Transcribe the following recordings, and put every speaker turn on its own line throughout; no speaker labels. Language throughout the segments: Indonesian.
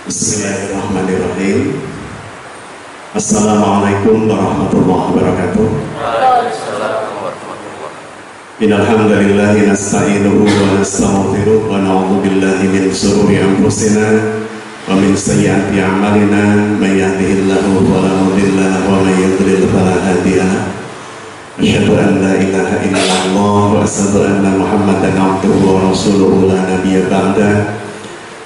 Bismillahirrahmanirrahim. Assalamualaikum warahmatullahi wabarakatuh. Innal hamdalillah nasta'inuhu wa nastaghfiruh wa na'udzu billahi min shururi anfusina wa min sayyiati a'malina may yahdihillahu fala mudilla lahu wa may yudlil fala hadiya lahu. Asyhadu an la ilaha illallah wa asyhadu anna Muhammadan abduhu wa rasuluhu la nabiyya ba'da.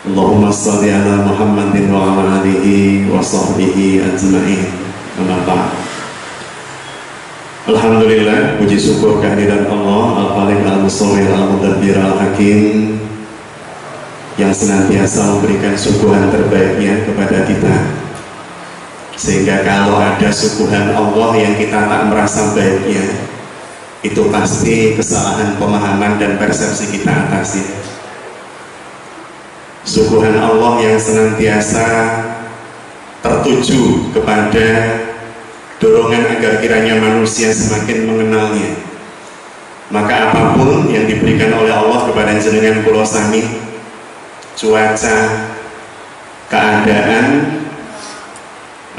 Allahumma shalli ala Muhammadin wa ala alihi wa sahbihi ajma'in. Amma ba'd. Alhamdulillah, puji syukur kehadiran Allah Al-Khaliq Al-Musawwir Al-Mudabbir Al-Hakim yang senantiasa memberikan suguhan terbaiknya kepada kita, sehingga kalau ada suguhan Allah yang kita tak merasa baiknya, itu pasti kesalahan pemahaman dan persepsi kita atasnya. Suguhan Allah yang senantiasa tertuju kepada dorongan agar kiranya manusia semakin mengenalnya. Maka apapun yang diberikan oleh Allah kepada jenengan kula sami, cuaca, keadaan,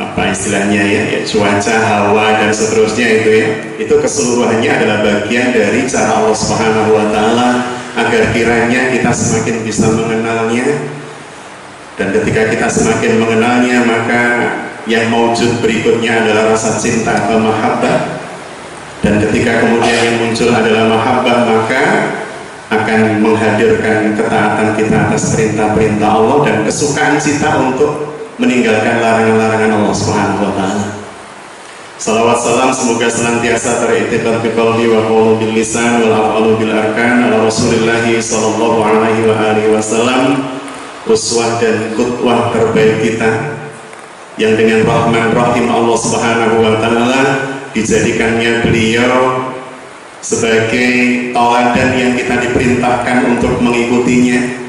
apa istilahnya ya, cuaca, hawa dan seterusnya itu keseluruhannya adalah bagian dari cara Allah Subhanahu wa taala agar kiranya kita semakin bisa mengenalnya. Dan ketika kita semakin mengenalnya, maka yang mewujud berikutnya adalah rasa cinta atau mahabbah. Dan ketika kemudian yang muncul adalah mahabbah, maka akan menghadirkan ketaatan kita atas perintah-perintah Allah dan kesukaan kita untuk meninggalkan larangan-larangan Allah Subhanahu wa taala. Salawat salam semoga senantiasa teriktikad bi qalbi wa qawlu bil lisan wal af'alu bil arkan ala Rasulillah sallallahu alaihi wa alihi wasallam, uswah dan qudwah terbaik kita yang dengan rahman rahim Allah Subhanahu wa taala dijadikannya beliau sebagai tauladan yang kita diperintahkan untuk mengikutinya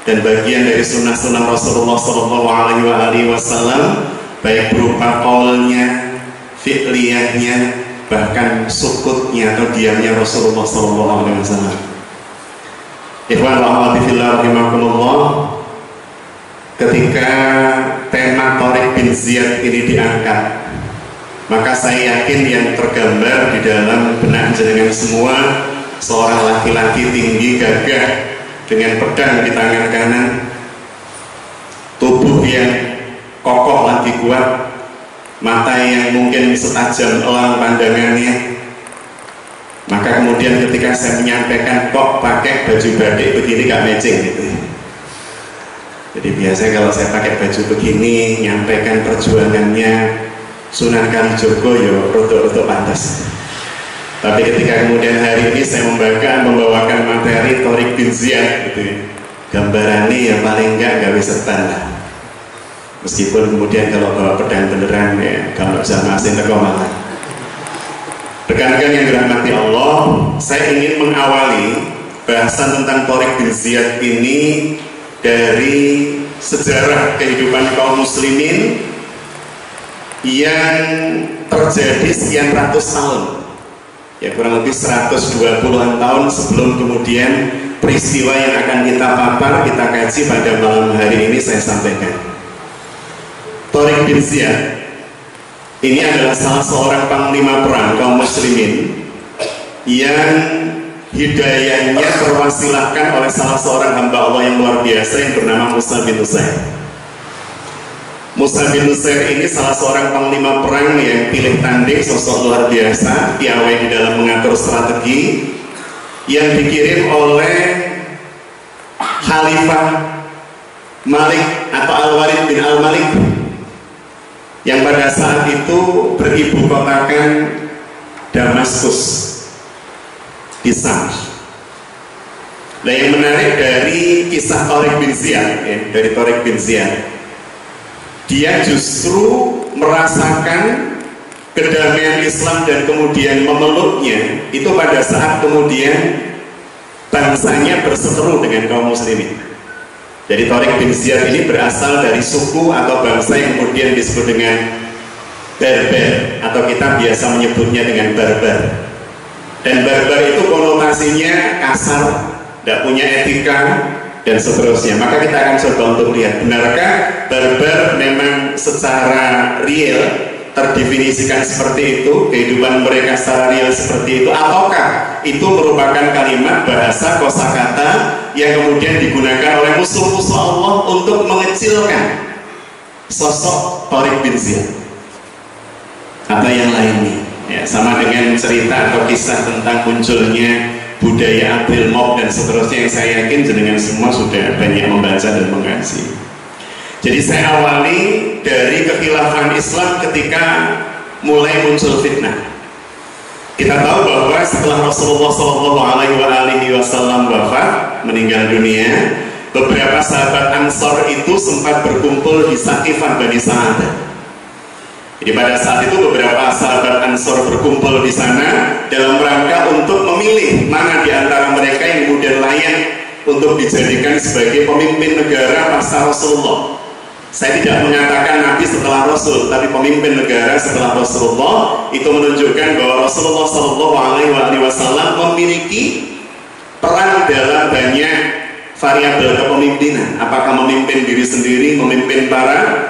dan bagian dari sunnah-sunnah Rasulullah sallallahu alaihi wasallam, baik berupa qaulnya, fi'liyahnya, bahkan sukutnya atau diamnya Rasulullah SAW. Ikhwan rahmati fillah rahimakumullah, ketika tema Thariq bin Ziyad ini diangkat, maka saya yakin yang tergambar di dalam benak jenengan semua seorang laki-laki tinggi gagah dengan pedang di tangan kanan, tubuh yang kokoh lagi kuat, mata yang mungkin setajam elang pandangannya. Maka kemudian ketika saya menyampaikan kok pakai baju batik begini gak matching gitu. Jadi biasanya kalau saya pakai baju begini nyampaikan perjuangannya Sunan Kalijogo ya rodok-rodok pantas. Tapi ketika kemudian hari ini saya membawakan materi Thariq bin Ziyad gitu ya, gambarannya ya paling enggak gawe setan lah. Meskipun kemudian kalau bawa pedang beneran ya kalau sama asin teko malah. Rekan-rekan yang dirahmati Allah, saya ingin mengawali bahasan tentang Thariq bin Ziyad ini dari sejarah kehidupan kaum muslimin yang terjadi sekian ratus tahun, ya kurang lebih 120-an tahun sebelum kemudian peristiwa yang akan kita papar, kita kaji pada malam hari ini saya sampaikan. Thariq bin Ziyad ini adalah salah seorang panglima perang kaum muslimin yang hidayahnya terwasilahkan oleh salah seorang hamba Allah yang luar biasa yang bernama Musa bin Nusair. Musa bin Nusair ini salah seorang panglima perang yang pilih tanding, sosok luar biasa, piawai di dalam mengatur strategi, yang dikirim oleh Khalifah Malik atau Al-Walid bin Al-Malik yang pada saat itu beribu kotakan Damaskus di Syam. Nah, yang menarik dari kisah Thariq bin Ziyad, ya, dari Thariq bin Ziyad, dia justru merasakan kedamaian Islam dan kemudian memeluknya itu pada saat kemudian bangsanya berseteru dengan kaum muslimin. Jadi Thariq bin Ziyad ini berasal dari suku atau bangsa yang kemudian disebut dengan Berber, atau kita biasa menyebutnya dengan barbar. Dan barbar itu konotasinya kasar, tidak punya etika, dan seterusnya. Maka kita akan coba untuk lihat, benarkah barbar memang secara real terdefinisikan seperti itu, kehidupan mereka secara real seperti itu, ataukah itu merupakan kalimat bahasa kosakata yang kemudian digunakan oleh musuh-musuh Allah untuk mengecilkan sosok Tariq bin Ziyad atau yang lainnya, ya, sama dengan cerita atau kisah tentang munculnya budaya Abril Mop dan seterusnya yang saya yakin jenengan semua sudah banyak membaca dan mengkaji. Jadi saya awali dari kekhilafan Islam ketika mulai muncul fitnah. Kita tahu bahwa setelah Rasulullah SAW wafat, meninggal dunia, beberapa sahabat Ansor itu sempat berkumpul di Saqifah Bani Sa'adah. Jadi pada saat itu beberapa sahabat Ansor berkumpul di sana dalam rangka untuk memilih mana di antara mereka yang kemudian layak untuk dijadikan sebagai pemimpin negara pasca Rasulullah. Saya tidak mengatakan Nabi setelah Rasul, tapi pemimpin negara setelah Rasulullah. Itu menunjukkan bahwa Rasulullah SAW memiliki peran dalam banyak variabel kepemimpinan. Apakah memimpin diri sendiri, memimpin para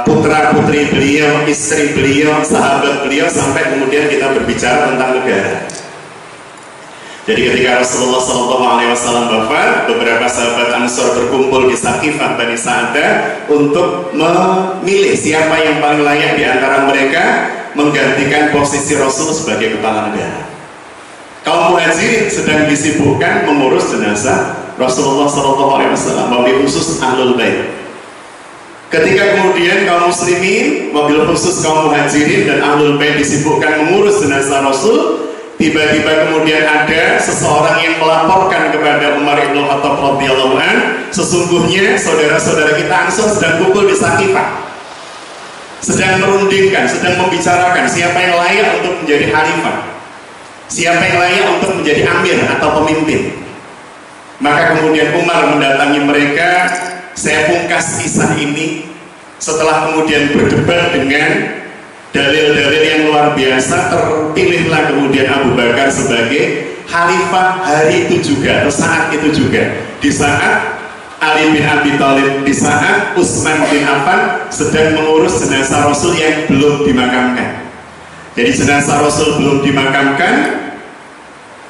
putra-putri beliau, istri beliau, sahabat beliau, sampai kemudian kita berbicara tentang negara. Jadi ketika Rasulullah SAW wafat, beberapa sahabat Ansor berkumpul di Saqifah Bani Sa'adah untuk memilih siapa yang paling layak di antara mereka menggantikan posisi Rasul sebagai kepala negara. Kaum Muhajirin sedang disibukkan mengurus jenazah Rasulullah SAW, mobil khusus Ahlul Bait. Ketika kemudian kaum muslimin, mobil khusus kaum Muhajirin dan Ahlul Bait disibukkan mengurus jenazah Rasul, tiba-tiba kemudian ada seseorang yang melaporkan kepada Umar ibn Khattab radhiyallahu anhu, sesungguhnya saudara-saudara kita Ansor sedang kumpul di Saqifah, sedang merundingkan, sedang membicarakan siapa yang layak untuk menjadi khalifah, siapa yang layak untuk menjadi amir atau pemimpin. Maka kemudian Umar mendatangi mereka. Saya pungkas kisah ini setelah kemudian berdebat dengan dalil-dalil yang luar biasa, terpilihlah kemudian Abu Bakar sebagai khalifah hari itu juga, atau saat itu juga, di saat Ali bin Abi Thalib, di saat Utsman bin Affan sedang mengurus jenazah Rasul yang belum dimakamkan. Jadi jenazah Rasul belum dimakamkan,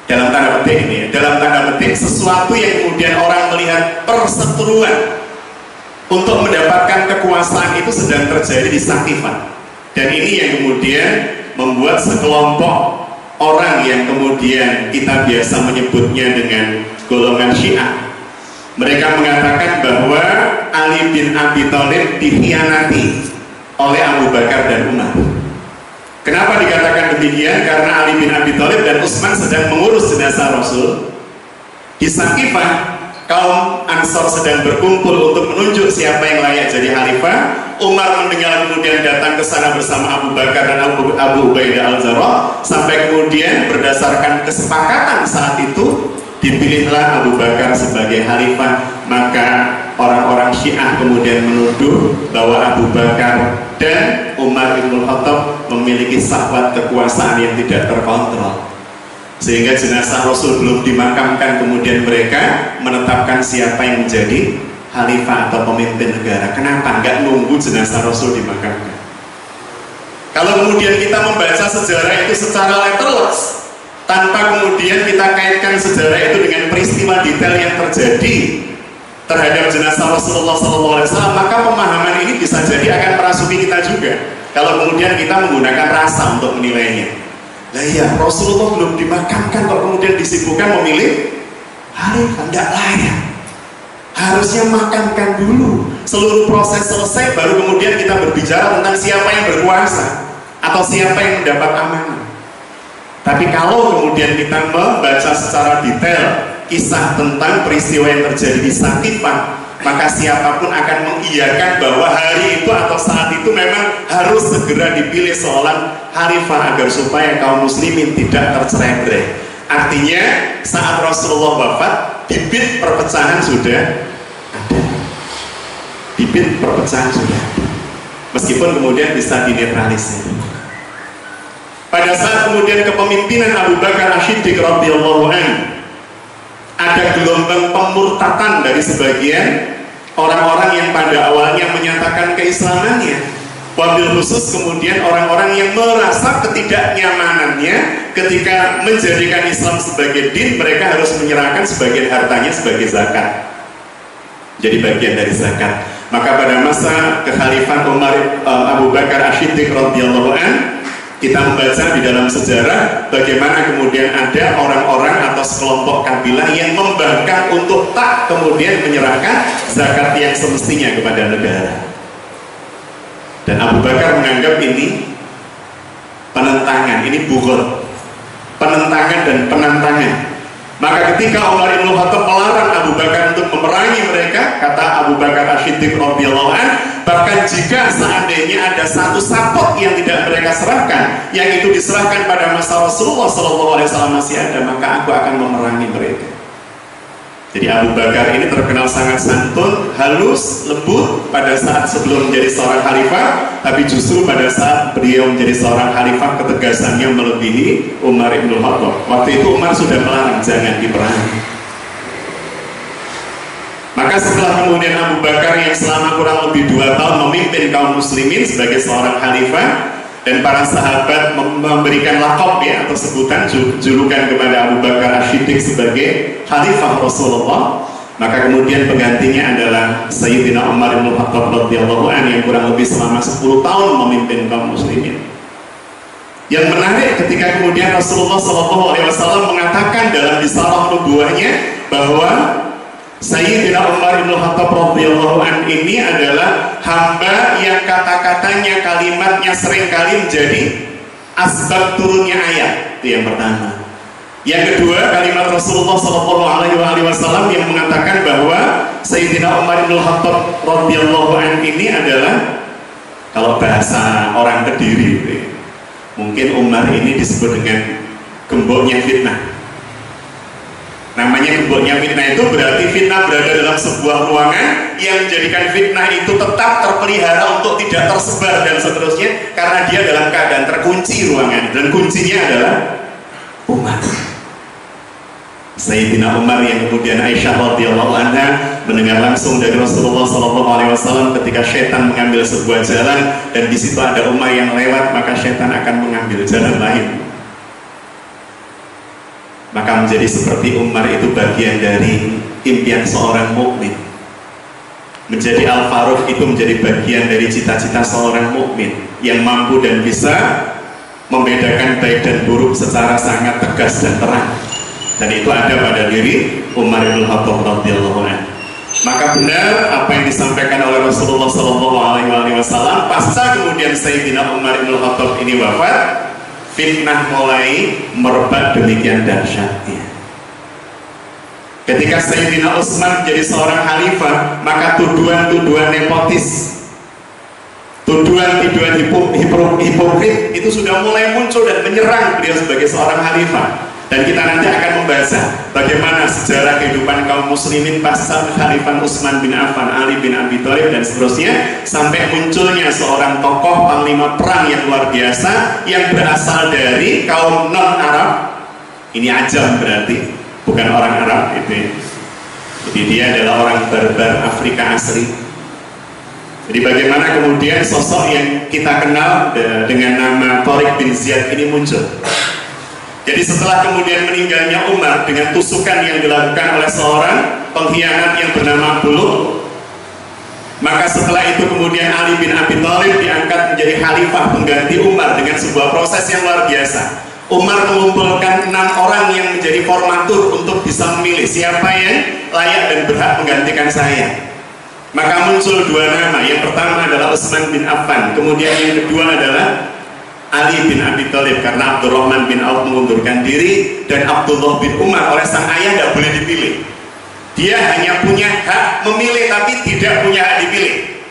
dalam tanda petik ini, dalam tanda petik sesuatu yang kemudian orang melihat perseteruan untuk mendapatkan kekuasaan itu sedang terjadi di Saqifah. Dan ini yang kemudian membuat sekelompok orang yang kemudian kita biasa menyebutnya dengan golongan Syiah, mereka mengatakan bahwa Ali bin Abi Thalib dikhianati oleh Abu Bakar dan Umar. Kenapa dikatakan demikian? Karena Ali bin Abi Thalib dan Utsman sedang mengurus jenazah Rasul di Saqifah. Kaum Ansor sedang berkumpul untuk menunjuk siapa yang layak jadi khalifah. Umar mendengar kemudian datang ke sana bersama Abu Bakar dan Abu Ubaidah al-Jarrah, sampai kemudian berdasarkan kesepakatan saat itu dipilihlah Abu Bakar sebagai khalifah. Maka orang-orang Syiah kemudian menuduh bahwa Abu Bakar dan Umar bin Khattab memiliki syahwat kekuasaan yang tidak terkontrol, sehingga jenazah Rasul belum dimakamkan, kemudian mereka menetapkan siapa yang menjadi khalifah atau pemimpin negara. Kenapa nggak nunggu jenazah Rasul dimakamkan? Kalau kemudian kita membaca sejarah itu secara letterless, tanpa kemudian kita kaitkan sejarah itu dengan peristiwa detail yang terjadi terhadap jenazah Rasulullah SAW, maka pemahaman ini bisa jadi akan merasuki kita juga. Kalau kemudian kita menggunakan rasa untuk menilainya. Lah iya, Rasulullah belum dimakamkan kok kemudian disibukkan memilih khalifah, tidak layak. Harusnya makamkan dulu, seluruh proses selesai, baru kemudian kita berbicara tentang siapa yang berkuasa atau siapa yang mendapat amanah. Tapi kalau kemudian kita membaca secara detail kisah tentang peristiwa yang terjadi di Saqifah, maka siapapun akan mengiyakan bahwa hari itu atau saat itu memang harus segera dipilih seorang khalifah agar supaya kaum muslimin tidak tercerai-berai. Artinya saat Rasulullah wafat, bibit perpecahan sudah ada. Bibit perpecahan sudah ada. Meskipun kemudian bisa dinetralisir. Pada saat kemudian kepemimpinan Abu Bakar As-Siddiq radhiyallahu anhu, ada gelombang pemurtatan dari sebagian orang-orang yang pada awalnya menyatakan keislamannya. Wabil khusus kemudian orang-orang yang merasa ketidaknyamanannya ketika menjadikan Islam sebagai din, mereka harus menyerahkan sebagian hartanya sebagai zakat, jadi bagian dari zakat. Maka pada masa kekhalifahan Abu Bakar As-Siddiq radhiyallahu an, kita membaca di dalam sejarah bagaimana kemudian ada orang-orang atau sekelompok kabilah yang membangkang untuk tak kemudian menyerahkan zakat yang semestinya kepada negara. Dan Abu Bakar menganggap ini penentangan, ini bughal, penentangan dan penentangan. Maka ketika Umar bin Khattab melarang Abu Bakar untuk memerangi mereka, kata Abu Bakar As-Siddiq radhiyallahu an, bahkan jika seandainya ada satu sapot yang tidak mereka serahkan, yang itu diserahkan pada masa Rasulullah SAW masih ada, maka aku akan memerangi mereka. Jadi Abu Bakar ini terkenal sangat santun, halus, lembut pada saat sebelum menjadi seorang khalifah, tapi justru pada saat beliau menjadi seorang khalifah ketegasannya melebihi Umar bin Khattab. Waktu itu Umar sudah melarang jangan diperangi. Maka setelah kemudian Abu Bakar yang selama kurang lebih 2 tahun memimpin kaum muslimin sebagai seorang khalifah, dan para sahabat memberikan lakop ya atau sebutan julukan kepada Abu Bakar As-Siddiq sebagai Khalifah Rasulullah, maka kemudian penggantinya adalah Sayyidina Umar bin Khattab radhiyallahu anhu yang kurang lebih selama 10 tahun memimpin kaum muslimin. Yang menarik ketika kemudian Rasulullah SAW mengatakan dalam risalah nubuwahnya bahwa Sayyidina Umar bin Khattab radhiyallahu an ini adalah hamba yang kata-katanya, kalimatnya seringkali menjadi asbab turunnya ayat. Itu yang pertama. Yang kedua, kalimat Rasulullah SAW yang mengatakan bahwa Sayyidina Umar bin Khattab radhiyallahu an ini adalah, kalau bahasa orang Kediri, mungkin Umar ini disebut dengan gemboknya fitnah. Namanya gemboknya fitnah itu berarti fitnah berada dalam sebuah ruangan yang menjadikan fitnah itu tetap terpelihara untuk tidak tersebar dan seterusnya, karena dia dalam keadaan terkunci ruangan, dan kuncinya adalah umat. Sayyidina Umar yang kemudian Aisyah radhiyallahu anha mendengar langsung dari Rasulullah SAW ketika syaitan mengambil sebuah jalan dan di situ ada Umar yang lewat, maka syaitan akan mengambil jalan lain. Maka menjadi seperti Umar itu bagian dari impian seorang mukmin. Menjadi Al-Faruq itu menjadi bagian dari cita-cita seorang mukmin yang mampu dan bisa membedakan baik dan buruk secara sangat tegas dan terang. Dan itu ada pada diri Umar bin Khattab radhiyallahu anhu. Maka benar apa yang disampaikan oleh Rasulullah SAW pasca kemudian Sayyidina Umar bin Khattab ini wafat, fitnah mulai merebak demikian dahsyatnya. Ketika Sayyidina Utsman menjadi seorang khalifah, maka tuduhan-tuduhan nepotis, tuduhan-tuduhan hipokrit itu sudah mulai muncul dan menyerang beliau sebagai seorang khalifah. Dan kita nanti akan membahas bagaimana sejarah kehidupan kaum muslimin pasca kekhalifahan Utsman bin Affan, Ali bin Abi Thalib dan seterusnya, sampai munculnya seorang tokoh panglima perang yang luar biasa yang berasal dari kaum non-Arab. Ini ajam berarti, bukan orang Arab itu. Jadi dia adalah orang barbar Afrika asli. Jadi bagaimana kemudian sosok yang kita kenal dengan nama Tariq bin Ziyad ini muncul. Jadi setelah kemudian meninggalnya Umar dengan tusukan yang dilakukan oleh seorang pengkhianat yang bernama Buluk, maka setelah itu kemudian Ali bin Abi Thalib diangkat menjadi khalifah pengganti Umar dengan sebuah proses yang luar biasa. Umar mengumpulkan 6 orang yang menjadi formatur untuk bisa memilih siapa yang layak dan berhak menggantikan saya. Maka muncul 2 nama. Yang pertama adalah Utsman bin Affan, kemudian yang kedua adalah Ali bin Abi Thalib, karena Abdurrahman bin Auf mengundurkan diri dan Abdullah bin Umar oleh sang ayah tidak boleh dipilih. Dia hanya punya hak memilih tapi tidak punya hak dipilih.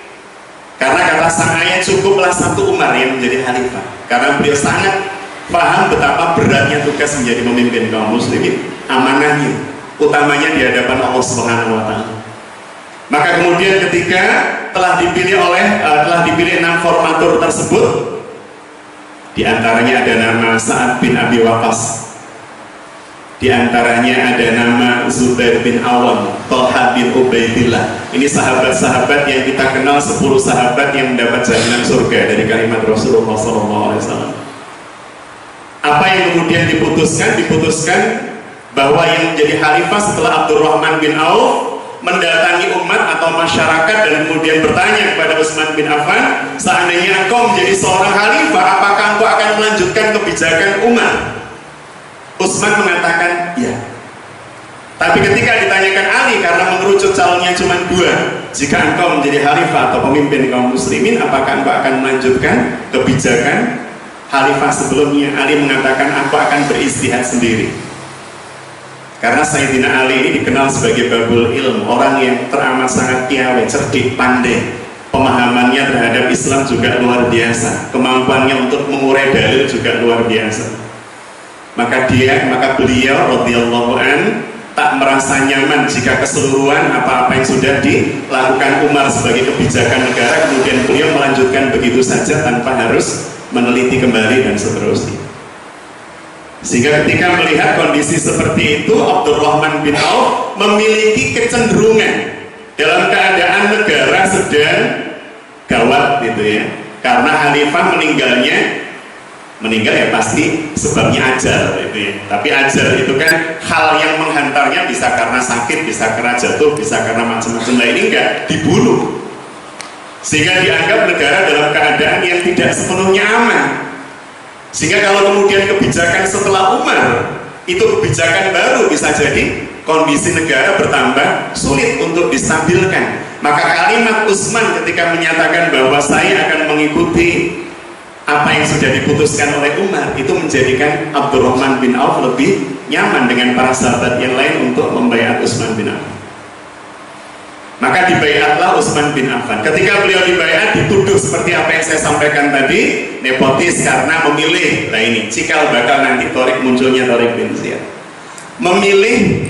Karena kata sang ayah cukuplah 1 Umar yang menjadi khalifah. Karena beliau sangat paham betapa beratnya tugas menjadi pemimpin kaum muslimin, amanahnya, utamanya di hadapan Allah Subhanahu wa taala. Maka kemudian ketika telah dipilih 6 formatur tersebut, di antaranya ada nama Sa'ad bin Abi Waqqas. Di antaranya ada nama Zubair bin Awam, Thalha bin Ubaidillah. Ini sahabat-sahabat yang kita kenal 10 sahabat yang mendapat jaminan surga dari kalimat Rasulullah SAW. Apa yang kemudian diputuskan? Diputuskan bahwa yang menjadi khalifah setelah Abdurrahman bin Auf mendatangi umat atau masyarakat dan kemudian bertanya kepada Utsman bin Affan, seandainya engkau menjadi seorang khalifah, apakah engkau akan melanjutkan kebijakan umat? Utsman mengatakan ya. Tapi ketika ditanyakan Ali, karena mengerucut calonnya cuma 2, jika engkau menjadi khalifah atau pemimpin kaum muslimin, apakah engkau akan melanjutkan kebijakan khalifah sebelumnya? Ali mengatakan, aku akan beristihad sendiri. Karena Sayyidina Ali ini dikenal sebagai babul ilm, orang yang teramat sangat piawai, cerdik, pandai. Pemahamannya terhadap Islam juga luar biasa, kemampuannya untuk mengurai dalil juga luar biasa. Maka beliau radhiyallahu an tak merasa nyaman jika keseluruhan apa-apa yang sudah dilakukan Umar sebagai kebijakan negara kemudian beliau melanjutkan begitu saja tanpa harus meneliti kembali dan seterusnya. Sehingga ketika melihat kondisi seperti itu, Abdurrahman bin Auf memiliki kecenderungan dalam keadaan negara sedang gawat gitu ya, karena khalifah meninggal ya pasti sebabnya ajal gitu ya. Tapi ajal itu kan hal yang menghantarnya, bisa karena sakit, bisa karena jatuh, bisa karena macam-macam. Nah ini enggak, dibunuh. Sehingga dianggap negara dalam keadaan yang tidak sepenuhnya aman. Sehingga kalau kemudian kebijakan setelah Umar itu kebijakan baru, bisa jadi kondisi negara bertambah sulit untuk distabilkan. Maka kalimat Utsman ketika menyatakan bahwa saya akan mengikuti apa yang sudah diputuskan oleh Umar, itu menjadikan Abdurrahman bin Auf lebih nyaman dengan para sahabat yang lain untuk membaiat Utsman bin Affan. Maka dibaiatlah Utsman bin Affan. Ketika beliau dibaiat, dituduh seperti apa yang saya sampaikan tadi, nepotis karena memilih. Nah ini cikal bakal nanti munculnya Tariq bin Ziyad, memilih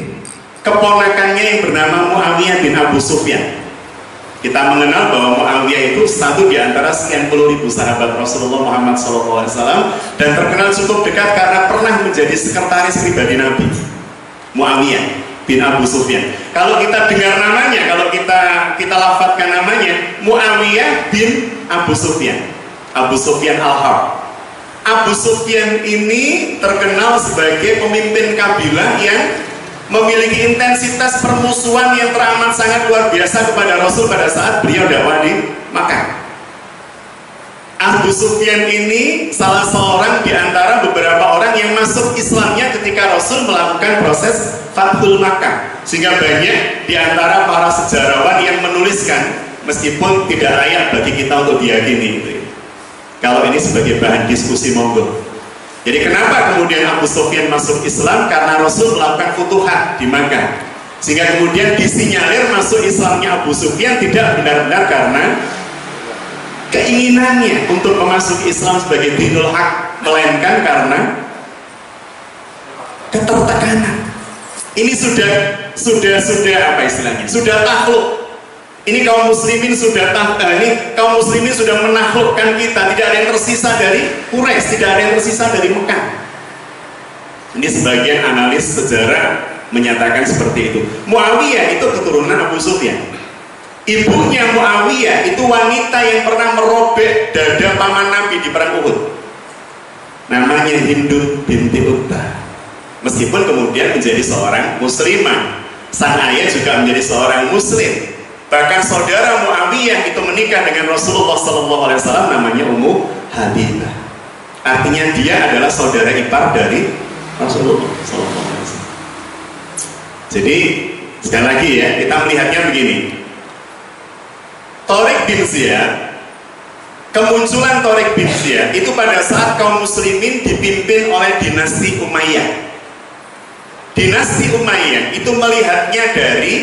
keponakannya yang bernama Muawiyah bin Abu Sufyan. Kita mengenal bahwa Muawiyah itu satu di antara sekian puluh ribu sahabat Rasulullah Muhammad SAW dan terkenal cukup dekat karena pernah menjadi sekretaris pribadi Nabi. Muawiyah bin Abu Sufyan. Kalau kita dengar namanya, kalau kita lafadzkan namanya, Muawiyah bin Abu Sufyan, Abu Sufyan al-Harb. Abu Sufyan ini terkenal sebagai pemimpin kabilah yang memiliki intensitas permusuhan yang teramat sangat luar biasa kepada Rasul pada saat beliau dakwah di Makkah. Abu Sufyan ini salah seorang di antara beberapa orang yang masuk Islamnya ketika Rasul melakukan proses Fathul Makkah. Sehingga banyak di antara para sejarawan yang menuliskan, meskipun tidak layak bagi kita untuk diyakini itu, kalau ini sebagai bahan diskusi monggo. Jadi kenapa kemudian Abu Sufyan masuk Islam? Karena Rasul melakukan futuhat di Makkah. Sehingga kemudian disinyalir masuk Islamnya Abu Sufyan tidak benar-benar karena keinginannya untuk memasuki Islam sebagai dinul haq, melainkan karena ketertekanan. Ini sudah apa istilahnya? Sudah takluk. Ini kaum muslimin sudah kaum muslimin sudah menaklukkan kita. Tidak ada yang tersisa dari Quraisy, tidak ada yang tersisa dari Mekah. Ini sebagian analis sejarah menyatakan seperti itu. Muawiyah itu keturunan Abu Sufyan. Ibunya Muawiyah itu wanita yang pernah merobek dada paman Nabi di perang Uhud. Namanya Hindu binti Utbah. Meskipun kemudian menjadi seorang muslimah, sang ayah juga menjadi seorang muslim. Bahkan saudara Muawiyah itu menikah dengan Rasulullah SAW, namanya Ummu Habibah. Artinya dia adalah saudara ipar dari Rasulullah SAW. Jadi sekali lagi ya, kita melihatnya begini. Tariq bin Ziyad, kemunculan Tariq bin Ziyad itu pada saat kaum muslimin dipimpin oleh dinasti Umayyah. Dinasti Umayyah itu melihatnya dari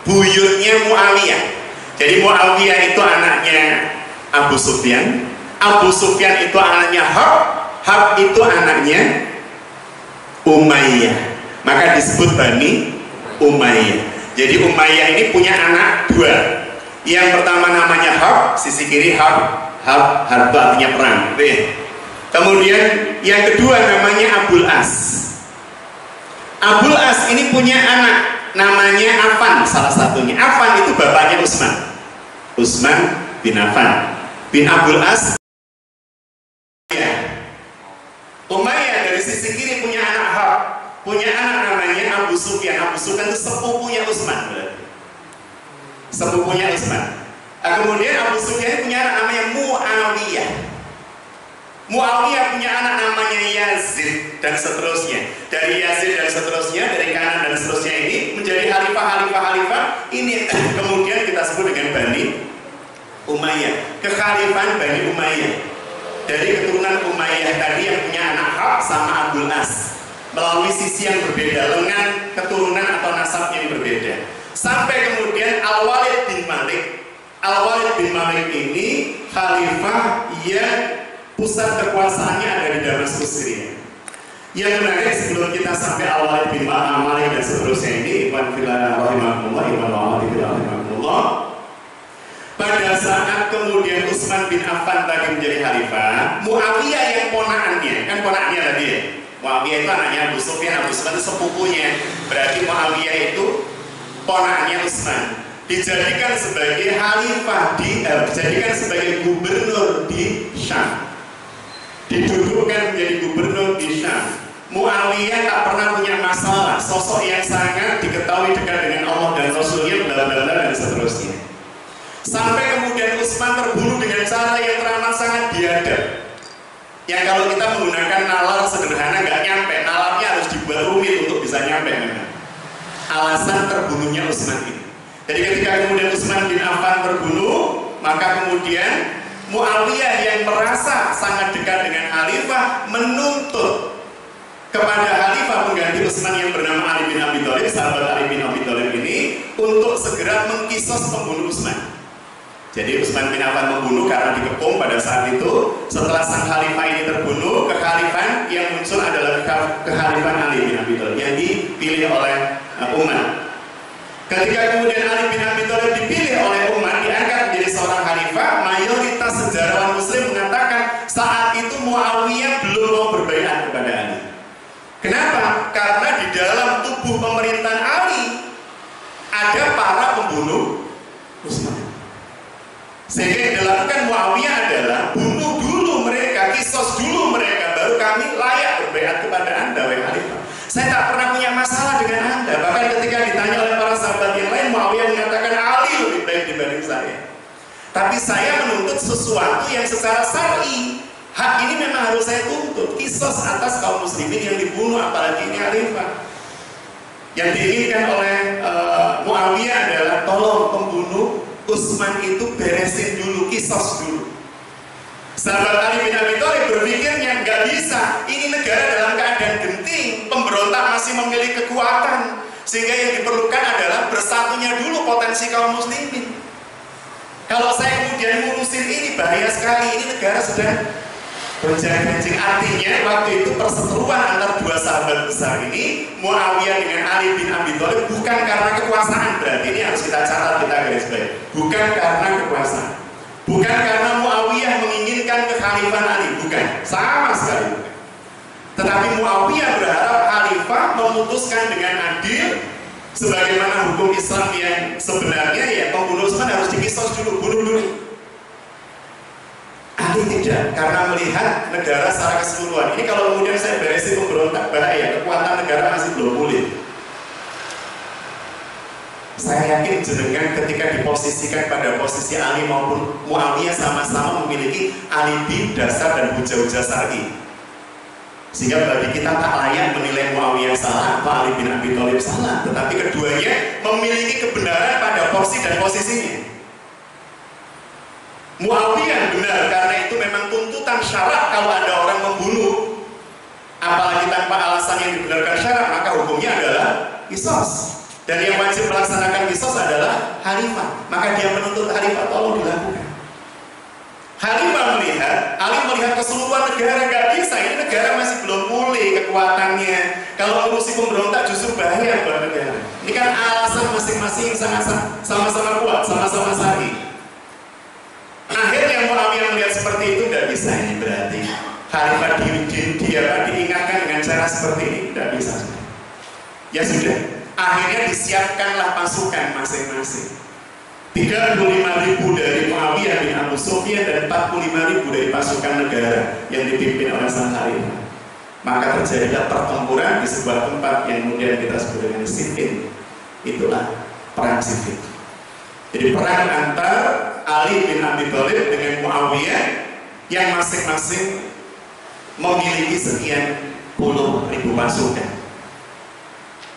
buyutnya Muawiyah. Jadi Muawiyah itu anaknya Abu Sufyan, Abu Sufyan itu anaknya Harb itu anaknya Umayyah. Maka disebut Bani Umayyah. Jadi Umayyah ini punya anak 2. Yang pertama namanya Harb, sisi kiri Harb itu artinya perang. Kemudian yang kedua namanya Abul As. Abul As ini punya anak namanya Affan, salah satunya. Affan itu bapaknya Utsman. Utsman bin Affan bin Abul As. Umayyah dari sisi kiri punya anak Harb, punya anak namanya Abu Sufyan. Abu Sufyan itu sepupunya Utsman, berarti sepupunya Utsman. Kemudian Abu Sufyan punya anak namanya Muawiyah. Muawiyah punya anak namanya Yazid, dan seterusnya. Dari Yazid dan seterusnya, dari kanan dan seterusnya ini menjadi khalifah. Ini kemudian kita sebut dengan Bani Umayyah, kekhalifahan Bani Umayyah. Dari keturunan Umayyah tadi yang punya anak Harb sama Abul As, melalui sisi yang berbeda, lengan keturunan atau nasab yang berbeda. Sampai kemudian Al-Walid bin Malik. Al-Walid bin Malik ini khalifah yang pusat kekuasaannya ada di Damaskus, Syria. Yang menarik sebelum kita sampai Al-Walid bin Malik dan seterusnya ini, Ikhwan fillah rahimahumullah, Ikhwan rahimahumullah, pada saat kemudian Utsman bin Affan tadi menjadi khalifah, Muawiyah yang ponakannya, kan ponakannya tadi ya, Muawiyah itu anaknya Abu Sufyan, Abu Sufyan itu sepupunya, berarti Muawiyah itu ponakannya Utsman, dijadikan sebagai khalifah, dijadikan sebagai gubernur di Syam, didudukkan menjadi gubernur di Syam. Muawiyah tak pernah punya masalah, sosok yang sangat diketahui dekat dengan Allah dan Rasulnya, dan seterusnya. Sampai kemudian Utsman terbunuh dengan cara yang teramat sangat biadab. Yang kalau kita menggunakan nalar sederhana nggak nyampe, nalarnya harus dibuat rumit untuk bisa nyampe memang. Alasan terbunuhnya Utsman ini. Jadi ketika kemudian Utsman bin Affan terbunuh, maka kemudian Muawiyah yang merasa sangat dekat dengan khalifah menuntut kepada khalifah pengganti Utsman yang bernama Ali bin Abi Thalib, sahabat Ali bin Abi Thalib ini, untuk segera mengkisos pembunuh Utsman. Jadi Utsman bin Affan membunuh karena dikepung pada saat itu. Setelah sang khalifah ini terbunuh, kekhalifahan yang muncul adalah kekhalifahan Ali bin Abi Thalib yang dipilih oleh Umar. Ketika kemudian Ali bin Abi Thalib dipilih oleh Umar, diangkat menjadi seorang khalifah, mayoritas sejarawan Muslim mengatakan saat itu Muawiyah belum mau berbaiat kepada Ali. Kenapa? Karena di dalam tubuh pemerintahan Ali ada para pembunuh Utsman. Sehingga yang dilakukan Muawiyah adalah bunuh dulu mereka, kisos dulu mereka, baru kami layak berbaiat kepada Anda, wahai khalifah. Saya tak pernah punya masalah dengan Anda. Bahkan ketika ditanya oleh para sahabat yang lain, Muawiyah mengatakan Ali lebih baik dibanding saya. Tapi saya menuntut sesuatu yang secara syar'i. Hak ini memang harus saya tuntut. Kisos atas kaum muslimin yang dibunuh, apalagi ini khalifah. Yang diinginkan oleh Muawiyah adalah tolong pembunuh Utsman itu beresin dulu, kisos dulu. Sahabat Ali bin Abi Thalib berpikirnya nggak bisa. Ini negara dalam keadaan genting, pemberontak masih memiliki kekuatan, sehingga yang diperlukan adalah bersatunya dulu potensi kaum muslimin. Kalau saya kemudian ngurusin ini bahaya sekali. Ini negara sedang gonjang-ganjing. Artinya waktu itu perseteruan antar dua sahabat besar ini, Muawiyah dengan Ali bin Abi Thalib, bukan karena kekuasaan. Berarti ini harus kita catat, kita garis bawahi. Bukan karena kekuasaan, bukan karena Muawiyah menginginkan kekhalifahan Ali, bukan, sama sekali bukan. Tetapi Muawiyah berharap khalifah memutuskan dengan adil, sebagaimana hukum Islam yang sebenarnya, ya pembunuh Utsman harus dikisos dulu, bunuh dulu. Ali tidak, karena melihat negara secara keseluruhan. Ini kalau kemudian saya beresin pemberontak, bahaya, kekuatan negara masih belum pulih. Saya yakin jenengan ketika diposisikan pada posisi Ali maupun Muawiyah sama-sama memiliki alibi, dasar, dan hujah-hujah syar'i. Sehingga bagi kita tak layak menilai Muawiyah salah atau Ali bin Abi Thalib salah, tetapi keduanya memiliki kebenaran pada porsi dan posisinya. Muawiyah benar karena itu memang tuntutan syarat. Kalau ada orang membunuh, apalagi tanpa alasan yang dibenarkan syarat, maka hukumnya adalah kisos. Dan yang wajib melaksanakan kisos adalah khalifah. Maka dia menuntut khalifah, tolong dilakukan. Khalifah melihat, Ali melihat keseluruhan negara, nggak bisa. Ini negara masih belum pulih kekuatannya. Kalau ngurusi pemberontak justru bahaya buat negara. Ini kan alasan masing-masing sama-sama kuat, sama-sama syar'i. Akhirnya Muawiyah melihat seperti itu, tidak bisa ini berarti khalifah diingatkan dengan cara seperti ini, tidak bisa. Ya sudah, akhirnya disiapkanlah pasukan masing-masing. 35.000 dari Muawiyah bin Abu Sufyan dan 45.000 dari pasukan negara yang dipimpin oleh Sang Khalifah. Maka terjadilah pertempuran di sebuah tempat yang kemudian kita sebut dengan Siffin. Itulah perang Siffin. Jadi perang antar Ali bin Abi Thalib dengan Muawiyah yang masing-masing memiliki sekian puluh ribu pasukan.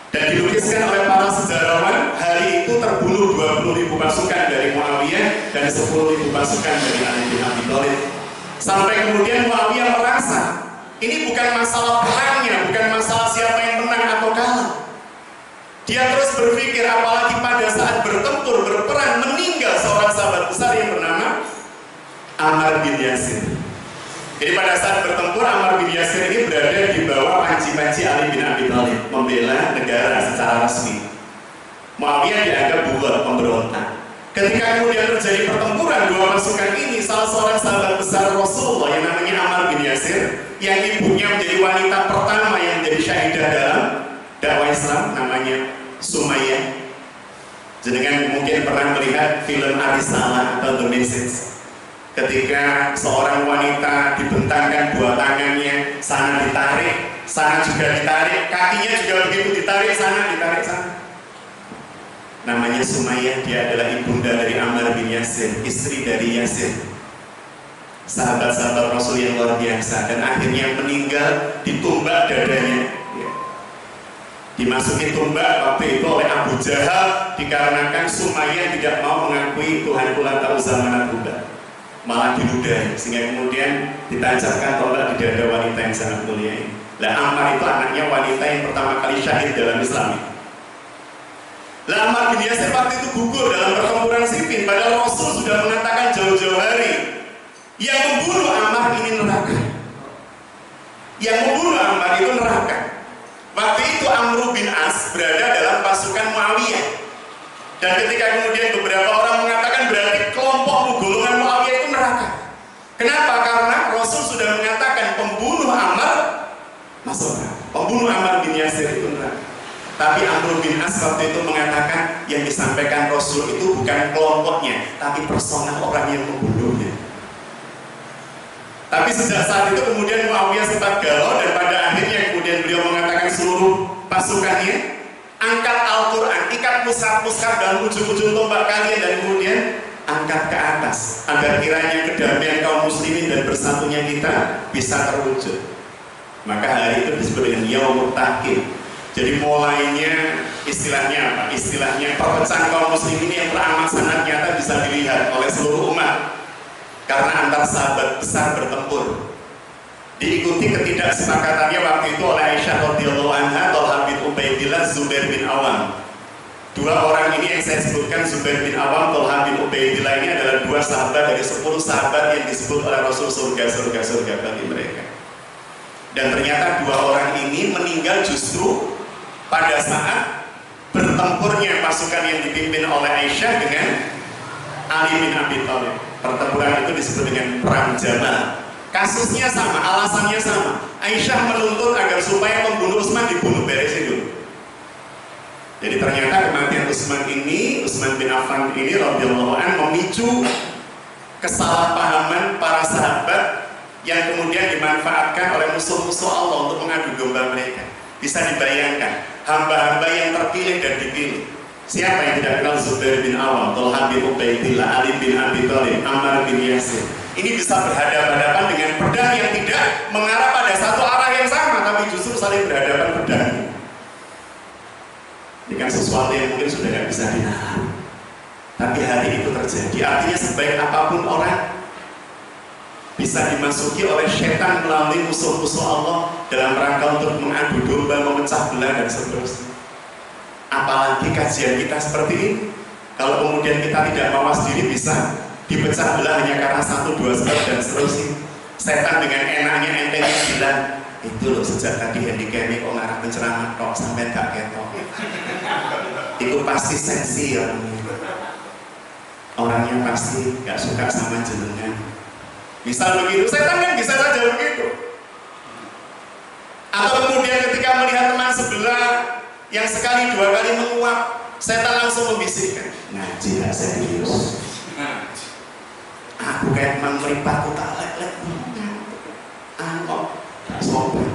Dan dilukiskan oleh para sejarawan, hari itu terbunuh 20.000 pasukan dari Muawiyah dan 10.000 pasukan dari Ali bin Abi Thalib. Sampai kemudian Muawiyah merasa ini bukan masalah perangnya, bukan masalah siapa yang menang atau kalah. Dia terus berpikir, apalagi pada saat bertempur, berperang, meninggal seorang sahabat besar yang bernama Ammar bin Yasir. Jadi pada saat bertempur, Ammar bin Yasir ini berada di bawah panci-panci Ali bin Abi Thalib, membela negara secara resmi. Muawiyah dianggap buat pemberontak. Ketika kemudian terjadi pertempuran dua pasukan ini, salah seorang sahabat besar Rasulullah yang namanya Ammar bin Yasir, yang ibunya menjadi wanita pertama yang menjadi syahidah dalam dakwah Islam, namanya Sumayyah. Jenengan mungkin pernah melihat film Ar-Risalah atau The Message. Ketika seorang wanita dibentangkan dua tangannya, sana ditarik, sana juga ditarik, kakinya juga begitu ditarik, sana ditarik sana. Namanya Sumayyah, dia adalah ibunda dari Ammar bin Yasir, istri dari Yasir, sahabat-sahabat Rasul yang luar biasa, dan akhirnya meninggal, ditumbak dadanya. Dimasuki tumbak waktu itu oleh Abu Jahal dikarenakan Sumayyah tidak mau mengakui Tuhan Lata Uzza Manat, malah diludahi, sehingga kemudian ditancapkan tombak di dada wanita yang sangat mulia ini. Lah Ammar itu anaknya wanita yang pertama kali syahid dalam Islam. Lah Ammar bin Yasir waktu itu gugur dalam pertempuran Siffin, padahal Rasul sudah mengatakan jauh-jauh hari yang membunuh Ammar ini neraka. Yang membunuh Ammar itu neraka. Waktu itu Amr bin As berada dalam pasukan Muawiyah. Dan ketika kemudian beberapa orang mengatakan berarti kelompok golongan Muawiyah itu neraka. Kenapa? Karena Rasul sudah mengatakan pembunuh Ammar masuk neraka. Pembunuh Ammar bin Yasir itu neraka. Tapi Amr bin As waktu itu mengatakan yang disampaikan Rasul itu bukan kelompoknya, tapi personal orang yang membunuhnya. Tapi sejak saat itu kemudian Muawiyah sempat galau, dan pada akhirnya kemudian beliau mengatakan seluruh pasukannya, angkat Al-Quran, ikat mushaf-mushaf dalam ujung-ujung tombak kalian, dan kemudian angkat ke atas agar kiranya kedamaian kaum muslimin dan bersatunya kita bisa terwujud. Maka hari itu disebut dengan Yaumut Tahkim. Jadi mulainya istilahnya apa? Istilahnya perpecahan kaum muslimin yang teramat sangat nyata bisa dilihat oleh seluruh umat karena antar sahabat besar bertempur. Diikuti ketidaksepakatannya waktu itu oleh Aisyah radhiyallahu anha, Thalhah bin Ubaidillah, Zubair bin Awam. Dua orang ini yang saya sebutkan, Zubair bin Awam, Thalhah bin Ubaidillah, ini adalah dua sahabat dari 10 sahabat yang disebut oleh Rasul surga bagi mereka. Dan ternyata dua orang ini meninggal justru pada saat bertempurnya pasukan yang dipimpin oleh Aisyah dengan Ali bin Abi Thalib. Pertempuran itu disebut dengan Perang Jamal. Kasusnya sama, alasannya sama. Aisyah menuntut agar supaya membunuh Utsman dibunuh, beresin dulu. Jadi ternyata kematian Utsman bin Affan ini radhiyallahu anhu memicu kesalahpahaman para sahabat yang kemudian dimanfaatkan oleh musuh-musuh Allah untuk mengadu domba mereka. Bisa dibayangkan, hamba-hamba yang terpilih dan dipilih. Siapa yang tidak kenal Zubair bin Awam, Thalhah bin Ubaidillah, Ali bin Abi Thalib, Ammar bin Yasir? Ini bisa berhadapan-hadapan dengan pedang yang tidak mengarah pada satu arah yang sama, tapi justru saling berhadapan pedang. Ini kan sesuatu yang mungkin sudah tidak bisa dinalar. Tapi hari itu terjadi. Artinya sebaik apapun orang bisa dimasuki oleh setan melalui musuh-musuh Allah dalam rangka untuk mengadu domba, memecah belah dan seterusnya. Apalagi kajian kita seperti ini, kalau kemudian kita tidak mawas diri bisa dipecah belah hanya karena 1-2 sebab dan seterusnya. Setan dengan enaknya entengnya bilang, itu loh sejak tadi handicapnya kok ngarah penceramah kok sampai gak ketok. Itu pasti sensi orangnya pasti gak suka sama jenengan. Misal begitu, setan kan bisa saja begitu. Atau kemudian ketika melihat teman sebelah yang sekali dua kali menguap, setan langsung membisikkan, ngaji gak serius. Aku kayak meripat tak lek-lek, angkot, gak sopan,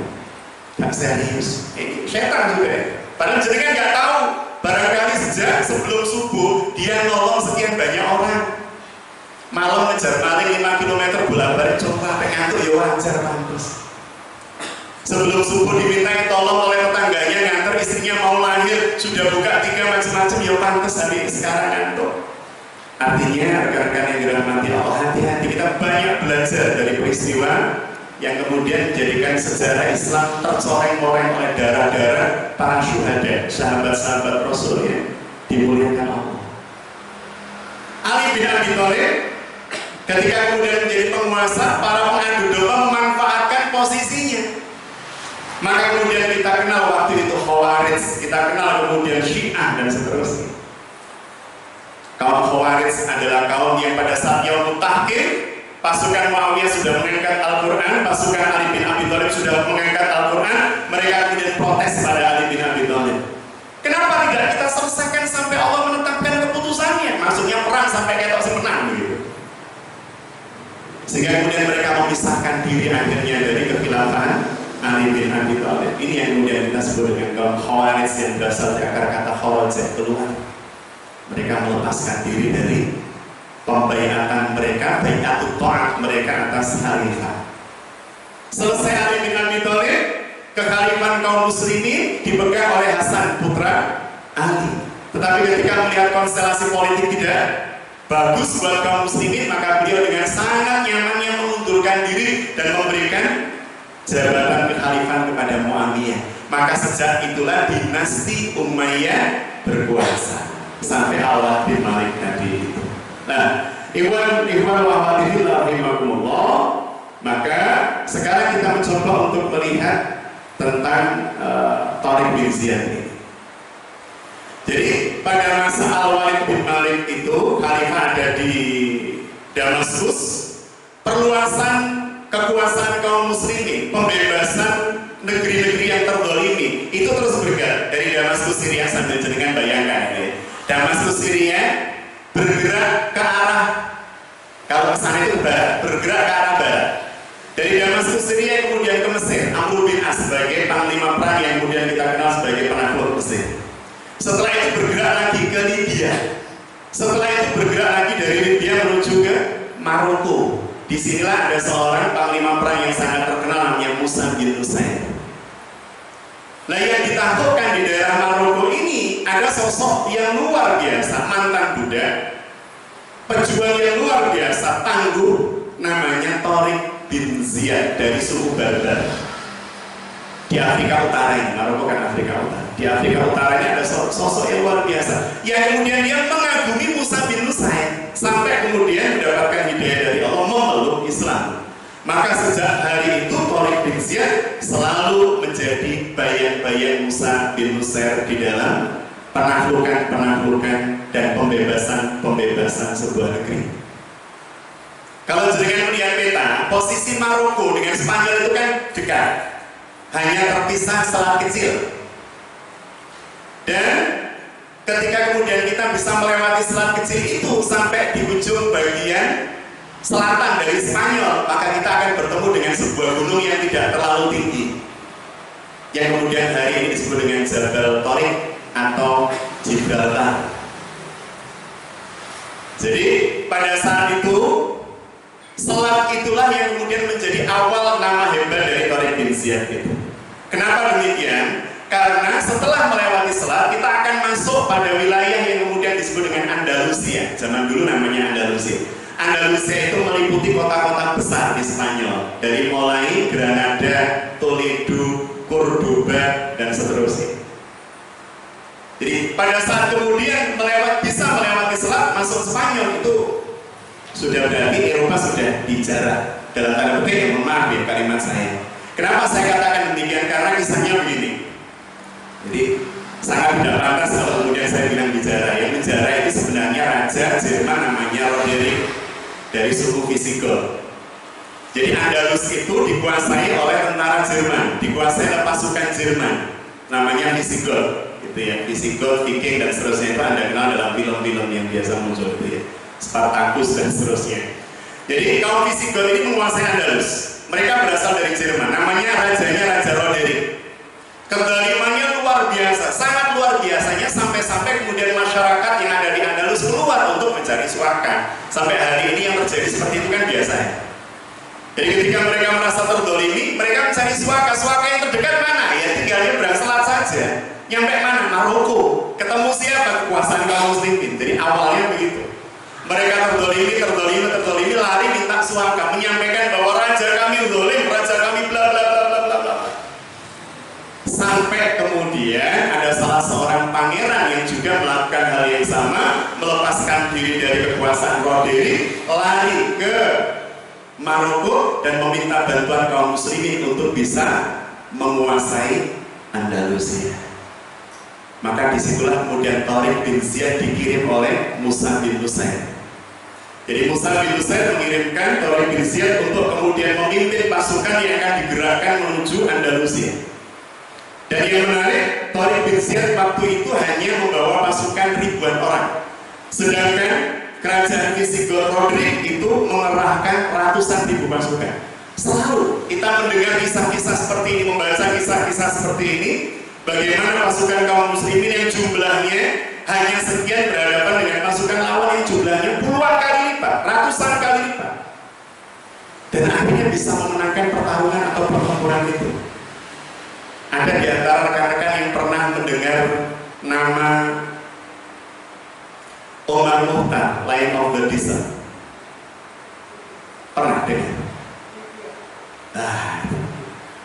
gak serius. Ini setan juga ya. Padahal jenengan gak tahu, barangkali sejak sebelum subuh dia nolong sekian banyak orang. Malam ngejar maling 5 km bolak-balik, coba sampai ngantuk ya wajar pantas. Sebelum subuh dimintai tolong oleh tetangganya nganter istrinya mau lahir, sudah buka 3 macam-macam, ya pantas hari sekarang ngantuk. Artinya rekan-rekan yang dirahmati Allah, hati-hati, kita banyak belajar dari peristiwa yang kemudian menjadikan sejarah Islam tercoreng-coreng oleh darah-darah para syuhada, sahabat-sahabat Rasul yang dimuliakan Allah. Ali bin Abi Thalib ketika kemudian menjadi penguasa, para pengadu domba memanfaatkan posisinya. Maka kemudian kita kenal waktu itu Khawarij, kita kenal kemudian Syiah dan seterusnya. Kaum Khawarij adalah kaum yang pada saat Yaumut Tahkim, pasukan Muawiyah sudah mengangkat Al-Quran, pasukan Ali bin Abi Thalib sudah mengangkat Al-Quran, mereka kemudian protes pada Ali bin Abi Thalib. Kenapa tidak kita selesaikan sampai Allah menetapkan keputusannya? Maksudnya perang sampai ketok semenang begitu. Sehingga kemudian mereka memisahkan diri akhirnya dari kekhilafahan Ali bin Abi Thalib. Ini yang kemudian kita sebut dengan kaum Khawarij yang berasal dari akar kata Khawarij, keluar. Mereka melepaskan diri dari pembaiatan mereka, bai'atut ta'at mereka atas khalifah. Selesai Ali bin Abi Thalib, kekhalifahan kaum muslimin dipegang oleh Hasan putra Ali. Tetapi ketika melihat konstelasi politik tidak bagus buat kaum muslimin, maka beliau dengan sangat nyamannya mengundurkan diri dan memberikan jabatan kekhalifahan kepada Muawiyah. Maka sejak itulah dinasti Umayyah berkuasa sampai Allah bin Malik tadi itu. Nah, ikhwan wa hadirin rahimakumullah, maka sekarang kita mencoba untuk melihat tentang Tariq bin Ziyad ini. Jadi pada masa Al-Walid bin Malik itu khalifah ada di Damaskus, perluasan kekuasaan kaum muslimin, pembebasan negeri-negeri yang terzalimi itu terus bergerak dari Damaskus Syria. Sambil jenengan bayangkan ya. Damaskus Syria bergerak ke arah, kalau ke sana itu barat, bergerak ke arah barat. Dari Damaskus Syria kemudian ke Mesir, Amr bin As sebagai panglima perang yang kemudian kita kenal sebagai penakluk Mesir. Setelah itu bergerak lagi ke Libya. Setelah itu bergerak lagi dari Libya menuju ke Maroko. Disinilah ada seorang panglima perang yang sangat terkenal namanya Musa bin Nusair. Nah, yang ditaklukkan di daerah Maroko ini ada sosok yang luar biasa, mantan budak, pejuang yang luar biasa, tangguh, namanya Tariq bin Ziyad dari suku Berber di Afrika Utara ini. Maroko kan Afrika Utara. Di Afrika Utara ini ada sosok yang luar biasa, yang kemudian dia mengagumi Musa bin Nusair sampai kemudian mendapatkan hidayah dari Allah, memeluk Islam. Maka sejak hari itu Tariq bin Ziyad selalu menjadi bayang-bayang Musa bin Nusair di dalam penaklukan dan pembebasan sebuah negeri. Kalau jenengan melihat peta, posisi Maroko dengan Spanyol itu kan dekat, hanya terpisah selat kecil. Dan ketika kemudian kita bisa melewati selat kecil itu sampai di ujung bagian selatan dari Spanyol, maka kita akan bertemu dengan sebuah gunung yang tidak terlalu tinggi, yang kemudian hari ini disebut dengan Jabal Tariq atau Gibraltar. Jadi pada saat itu selat itulah yang kemudian menjadi awal nama hebat dari Tariq bin Ziyad itu. Kenapa demikian? Karena setelah melewati selat kita akan masuk pada wilayah yang kemudian disebut dengan Andalusia. Zaman dulu namanya Andalusia. Andalusia itu meliputi kota-kota besar di Spanyol, dari mulai Granada, Toledo, Cordoba, dan seterusnya. Jadi pada saat kemudian bisa melewati selat masuk Spanyol itu sudah berarti Eropa sudah dijarah. Dalam tanda petik, maaf ya kalimat saya. Kenapa saya katakan demikian? Karena kisahnya begini. Jadi sangat tidak pantas kalau kemudian saya bilang bicara. Yang bicara itu sebenarnya raja Jerman namanya Roderick dari suku Visigoth. Jadi Andalus itu dikuasai oleh tentara Jerman, dikuasai oleh pasukan Jerman, namanya Visigoth. gitu ya, Visigoth, Viking dan seterusnya itu Anda kenal dalam film-film yang biasa muncul itu ya, Spartacus dan seterusnya. Jadi kaum Visigoth ini menguasai Andalus. Mereka berasal dari Jerman, namanya rajanya Raja Roderick. Kezalimannya luar biasa, sangat luar biasanya, sampai-sampai kemudian masyarakat yang ada di Andalus keluar untuk mencari suaka. Sampai hari ini yang terjadi seperti itu kan biasa ya. Jadi ketika mereka merasa terdolimi, mereka mencari suaka. Suaka yang terdekat mana? Ya tinggal nyebrang selat saja. Nyampe mana? Maroko. Ketemu siapa? Kekuasaan kaum muslimin. Jadi awalnya begitu. Mereka terdolimi, lari minta suaka, menyampaikan bahwa raja kami zalim, raja kami bla bla bla bla bla bla. Sampai kemudian ada salah seorang pangeran yang juga melakukan hal yang sama, melepaskan diri dari kekuasaan Roderick, lari ke Maroko dan meminta bantuan kaum muslimin untuk bisa menguasai Andalusia. Maka disitulah kemudian Tariq bin Ziyad dikirim oleh Musa bin Nusair. Jadi Musa bin Nusair mengirimkan Tariq bin Ziyad untuk kemudian memimpin pasukan yang akan digerakkan menuju Andalusia. Dan yang menarik, Tariq bin Ziyad waktu itu hanya membawa pasukan ribuan orang, sedangkan kerajaan Visigoth Roderick itu mengerahkan ratusan ribu pasukan. Selalu kita mendengar kisah-kisah seperti ini, membaca kisah-kisah seperti ini, bagaimana pasukan kaum muslimin yang jumlahnya hanya sekian berhadapan dengan pasukan lawan yang jumlahnya puluhan kali lipat, ratusan kali lipat, dan akhirnya bisa memenangkan pertarungan atau pertempuran itu. Ada di antara rekan-rekan yang pernah mendengar nama Omar Mukhtar, Lion of the Desert? Pernah dengar?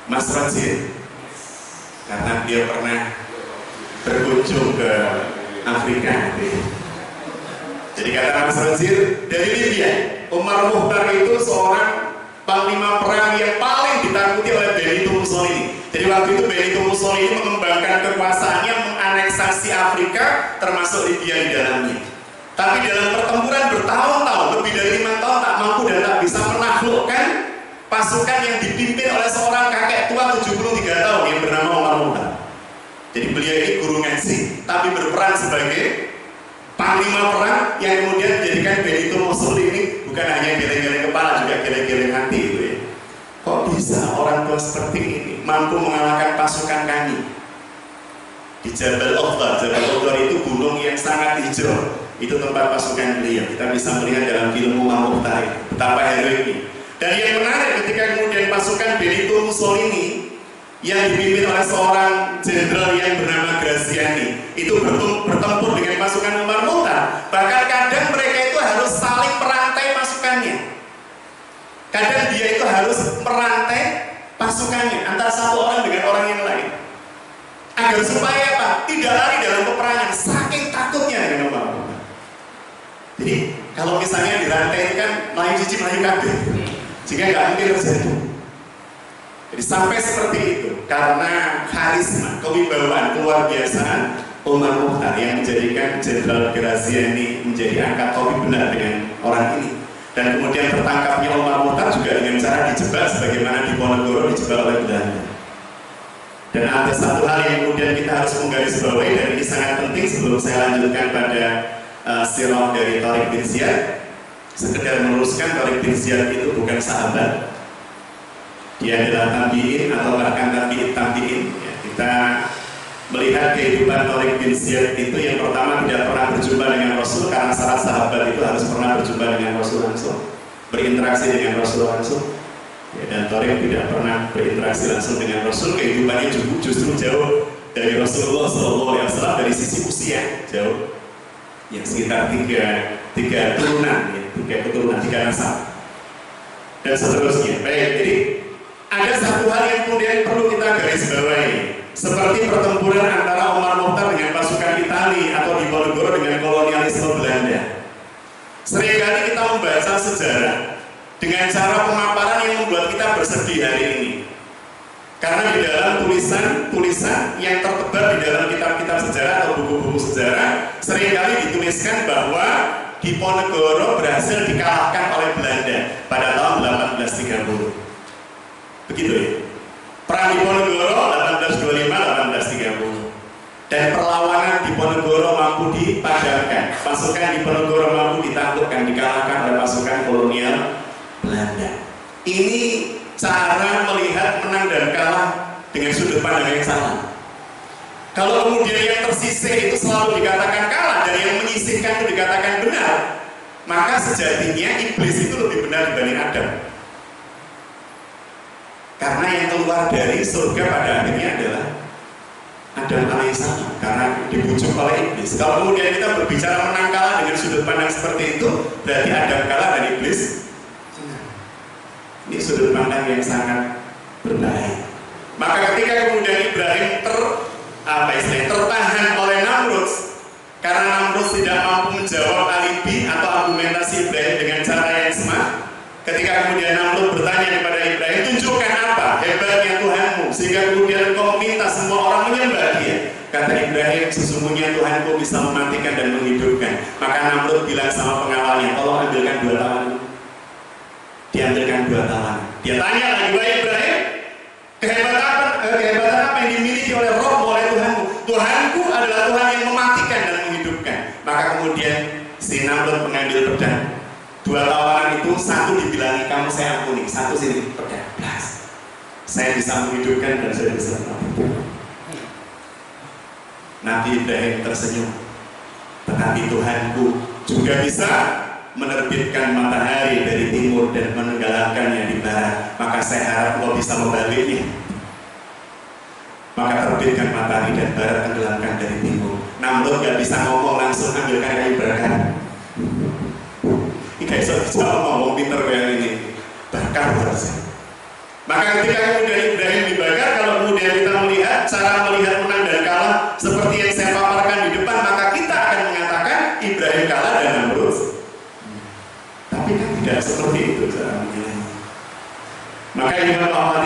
Mas Rajin, karena dia pernah berkunjung ke Afrika. Jadi kata Mas Rajin, dari Libya, Omar Mukhtar itu seorang panglima perang yang paling ditakuti oleh Benito Mussolini. Jadi waktu itu Benito Mussolini mengembangkan kekuasaannya, menganeksasi Afrika termasuk Libya di dalamnya. Tapi dalam pertempuran bertahun-tahun, lebih dari 5 tahun, tak mampu dan tak bisa menaklukkan pasukan yang dipimpin oleh seorang kakek tua 73 tahun yang bernama Omar Mukhtar. Jadi beliau ini guru ngaji, tapi berperan sebagai panglima perang yang kemudian menjadikan Benito Mussolini bukan hanya geleng-geleng kepala, juga geleng-geleng hati gitu ya. Kok bisa orang tua seperti ini mampu mengalahkan pasukan kami di Jabal Ukhtar? Jabal Ukhtar itu gunung yang sangat hijau, itu tempat pasukan beliau. Kita bisa melihat dalam film Omar Mukhtar betapa heroiknya. Dan yang menarik ketika kemudian pasukan Benito Mussolini yang dipimpin oleh seorang jenderal yang bernama Graziani itu bertempur dengan pasukan Omar Mukhtar, bahkan kadang mereka itu harus saling merantai pasukannya. Kadang dia itu harus merantai pasukannya antara satu orang dengan orang yang lain, agar supaya apa? Tidak lari dalam peperangan, saking takutnya dengan Omar Mukhtar. Jadi kalau misalnya dirantai itu kan melayu cici melayu kabeh, jika nggak mungkin terjadi. Jadi sampai seperti itu karena karisma, kewibawaan, keluar biasaan Omar Mukhtar yang menjadikan Jenderal Graziani menjadi angkat topi benar dengan orang ini. Dan kemudian tertangkapnya Omar Mukhtar juga dengan cara dijebak sebagaimana Diponegoro dijebak oleh Belanda. Dan ada satu hal yang kemudian kita harus menggarisbawahi dan ini sangat penting sebelum saya lanjutkan pada sirah dari Tariq bin Ziyad. Sekedar meluruskan, Tariq bin Ziyad itu bukan sahabat. Dia adalah tabi'in atau bahkan tabi'in. Ya, kita melihat kehidupan Tariq bin Ziyad itu yang pertama tidak pernah berjumpa dengan Rasul, karena syarat sahabat itu harus pernah berjumpa dengan Rasul langsung, berinteraksi dengan Rasul langsung. Ya, dan Tariq tidak pernah berinteraksi langsung dengan Rasul. Kehidupannya justru jauh dari Rasulullah SAW dari sisi usia, jauh, yang sekitar tiga turunan, ya, tiga nasab dan seterusnya. Baik, jadi ada satu hal yang kemudian perlu kita garis bawahi, seperti pertempuran antara Omar Mukhtar dengan pasukan Itali atau Diponegoro dengan kolonialisme Belanda. Seringkali kita membaca sejarah dengan cara pemaparan yang membuat kita bersedih hari ini, karena di dalam tulisan yang tertebar di dalam kitab-kitab sejarah atau buku-buku sejarah seringkali dituliskan bahwa Diponegoro berhasil dikalahkan oleh Belanda pada tahun 1830. Begitu ya. Perang Diponegoro 1825-1830. Dan perlawanan pasukan Diponegoro mampu ditaklukkan, dikalahkan oleh pasukan kolonial Belanda. Ini cara melihat menang dan kalah dengan sudut pandang yang salah. Kalau kemudian yang tersisih itu selalu dikatakan kalah dan yang menyisihkan itu dikatakan benar, maka sejatinya iblis itu lebih benar dibanding Adam. Karena yang keluar dari surga pada akhirnya adalah Adam alaihissalam, karena dibujuk oleh iblis. Kalau kemudian kita berbicara menang kalah dengan sudut pandang seperti itu, berarti Adam kalah dan iblis. Ini sudut pandang yang sangat berbahaya. Maka ketika kemudian Ibrahim tertahan oleh Namrud, karena Namrud tidak mampu menjawab alibi atau argumentasi Ibrahim dengan cara yang smart, ketika kemudian Namrud bertanya kepada Ibrahim, tunjukkan apa hebatnya Tuhanmu sehingga kemudian engkau minta semua orang menyembah dia. Kata Ibrahim, sesungguhnya Tuhanku bisa mematikan dan menghidupkan. Maka Namrud bilang sama pengawalnya, tolong ambilkan 2 tawanan. Diambilkan 2 tawanan. Dia tanya lagi, wahai Ibrahim, kehebatan apa yang dimiliki oleh Rob, oleh Tuhanmu? Tuhanku adalah Tuhan yang mematikan dan menghidupkan. Maka kemudian si Namrud mengambil pedang. 2 tawanan itu, satu dibilangi kamu saya ampuni, satu sini pedang. Saya bisa menghidupkan dan saya bisa mematikan. Nabi Ibrahim tersenyum, tetapi Tuhanku juga bisa menerbitkan matahari dari timur dan menenggelamkannya di barat. Maka saya harap engkau bisa membaliknya. Maka terbitkan matahari dan barat, tenggelamkan dari timur. Namrud gak bisa ngomong, langsung ambilkan kayu bakar. Ini gak bisa ngomong, pinter kayak ini. Bakar harusnya. Maka ketika kemudian Ibrahim dibakar, kalau kemudian kita melihat cara melihat menang dan kalah seperti yang saya paparkan di depan, maka kita akan mengatakan Ibrahim kalah dan Namrud. Tapi kan tidak seperti itu cara menilai. Maka Imam Ahmad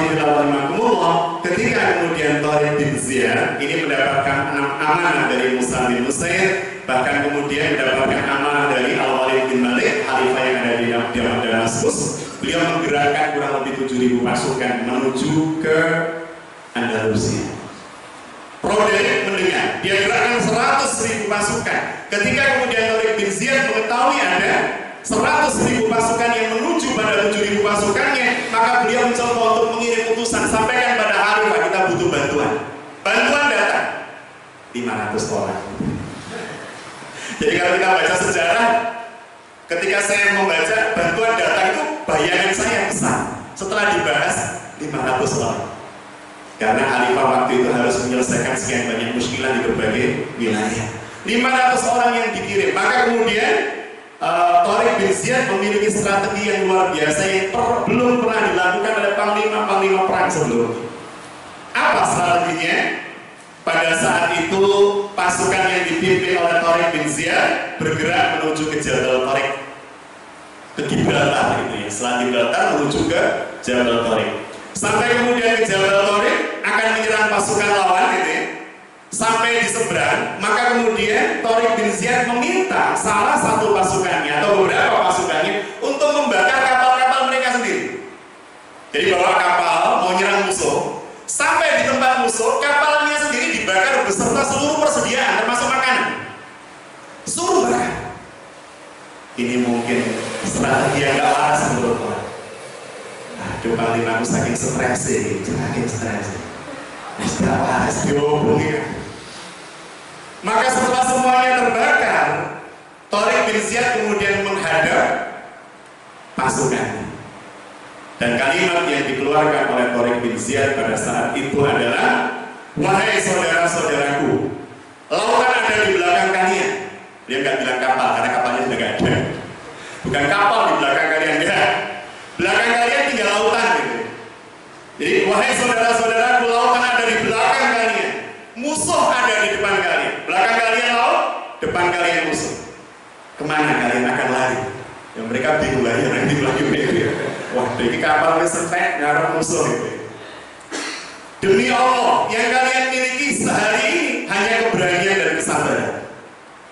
ketika kemudian Tariq bin Ziyad ini mendapatkan amanah dari Musa bin Nusair, bahkan kemudian mendapatkan amanah dari Al-Walid bin Malik, khalifah yang ada di Damaskus. Beliau menggerakkan kurang lebih 7.000 pasukan menuju ke Andalusia. Roderick mendengar, dia gerakkan 100.000 pasukan. Ketika kemudian Tariq bin Ziyad mengetahui ada 100.000 pasukan yang menuju pada 7.000 pasukannya, maka beliau mencoba untuk mengirim utusan, sampaikan pada Khalifah kita butuh bantuan. Bantuan datang 500 orang. Jadi kalau kita baca sejarah, ketika saya membaca bantuan datang itu bayangan saya besar. Setelah dibahas 500 orang. Karena Khalifah waktu itu harus menyelesaikan sekian banyak muskilah di berbagai wilayah. 500 orang yang dikirim. Maka kemudian Tariq bin Ziyad memiliki strategi yang luar biasa yang belum pernah dilakukan oleh panglima perang sebelumnya. Apa strateginya? Pada saat itu pasukan yang dipimpin oleh Tariq bin Ziyad bergerak menuju ke Jabal Tariq, ke Gibraltar itu ya. Setelah Gibraltar menuju ke Jabal Tariq. Sampai kemudian ke Jabal Tariq akan menyerang pasukan lawan gitu ya. Sampai di seberang, maka kemudian Tariq bin Ziyad meminta salah satu pasukannya atau beberapa pasukannya untuk membakar kapal-kapal mereka sendiri. Jadi bawa kapal mau nyerang musuh, sampai di tempat musuh kapalnya sendiri dibakar beserta seluruh persediaan termasuk makanan. Suruh bakar. Ini mungkin strategi yang gak waras menurut orang. Aduh, panglimaku saking stres sih, saking stres. Gak waras dihubungi. Maka setelah semuanya terbakar, Tariq bin Ziyad kemudian menghadap pasukan. Dan kalimat yang dikeluarkan oleh Tariq bin Ziyad pada saat itu adalah, wahai saudara-saudaraku, lautan ada di belakang kalian. Dia nggak bilang kapal, karena kapalnya sudah nggak ada. Bukan kapal di belakang kalian, enggak. Belakang kalian tinggal lautan gitu. Jadi, wahai saudara-saudaraku, lautan ada di belakang kalian. Musuh ada di depan kalian. Belakang kalian laut, depan kalian musuh. Kemana kalian akan lari? Yang mereka bingung lari, nanti lagi gitu. Wah, ini kapal kesentek ngarep musuh gitu. Demi Allah, yang kalian miliki sehari ini hanya keberanian dan kesabaran.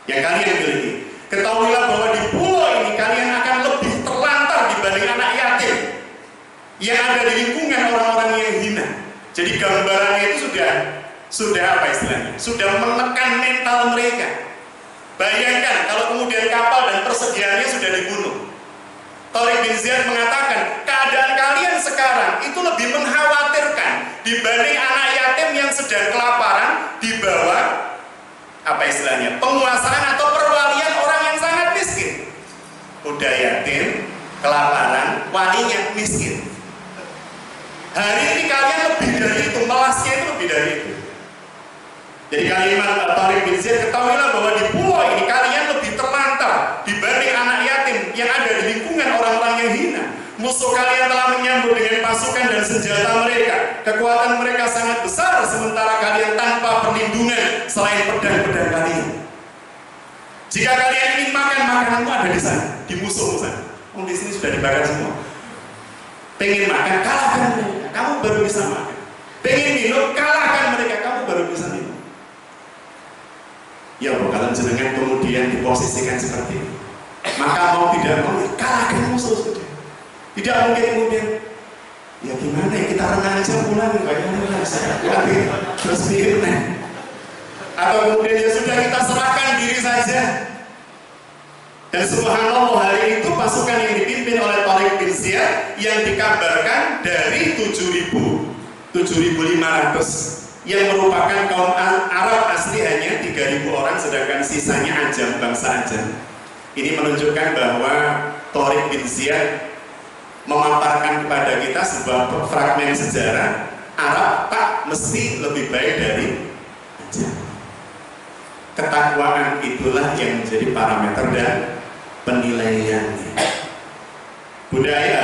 Yang kalian miliki. Ketahuilah bahwa di pulau ini kalian akan lebih terlantar dibanding anak yatim yang ada di lingkungan orang-orang yang hina. Jadi gambarannya itu sudah apa istilahnya? Sudah menekan mental mereka Bayangkan kalau kemudian kapal dan persediaannya sudah dibunuh. Tariq bin Ziyad mengatakan, keadaan kalian sekarang itu lebih mengkhawatirkan dibanding anak yatim yang sedang kelaparan di bawah apa istilahnya, penguasaan atau perwalian orang yang sangat miskin. Udah yatim, kelaparan, walinya miskin. Hari ini kalian lebih dari itu, melasnya itu lebih dari itu. Jadi kalimat Tariq bin Ziyad, ketahuilah bahwa di pulau ini kalian lebih terlantar dibanding anak yatim yang ada di lingkungan orang-orang yang hina. Musuh kalian telah menyambut dengan pasukan dan senjata mereka. Kekuatan mereka sangat besar, sementara kalian tanpa perlindungan selain pedang-pedang kalian. Jika kalian ingin makan, makananmu ada di sana, di musuh sana. Oh, di sini sudah dibakar semua. Pengen makan, kalahkan mereka, kamu baru bisa makan. Pengen minum, kalahkan mereka, kamu baru bisa minum. Ya Allah, kalau jenengan kemudian diposisikan seperti ini, maka mau tidak mau kalahkan musuh sudah. Tidak mungkin kemudian, ya gimana ya, kita renang aja pulang, tapi terus mikir atau kemudian ya sudah kita serahkan diri saja. Dan subhanallah, hari itu pasukan yang dipimpin oleh Tariq bin Ziyad yang dikabarkan dari 7.500 yang merupakan kaum Arab asli hanya 3.000 orang, sedangkan sisanya Ajam, bangsa Ajam. Ini menunjukkan bahwa Tariq bin Ziyad memaparkan kepada kita sebuah fragmen sejarah Arab tak mesti lebih baik dari Ajam. Ketakwaan itulah yang menjadi parameter dan penilaiannya. Budaya.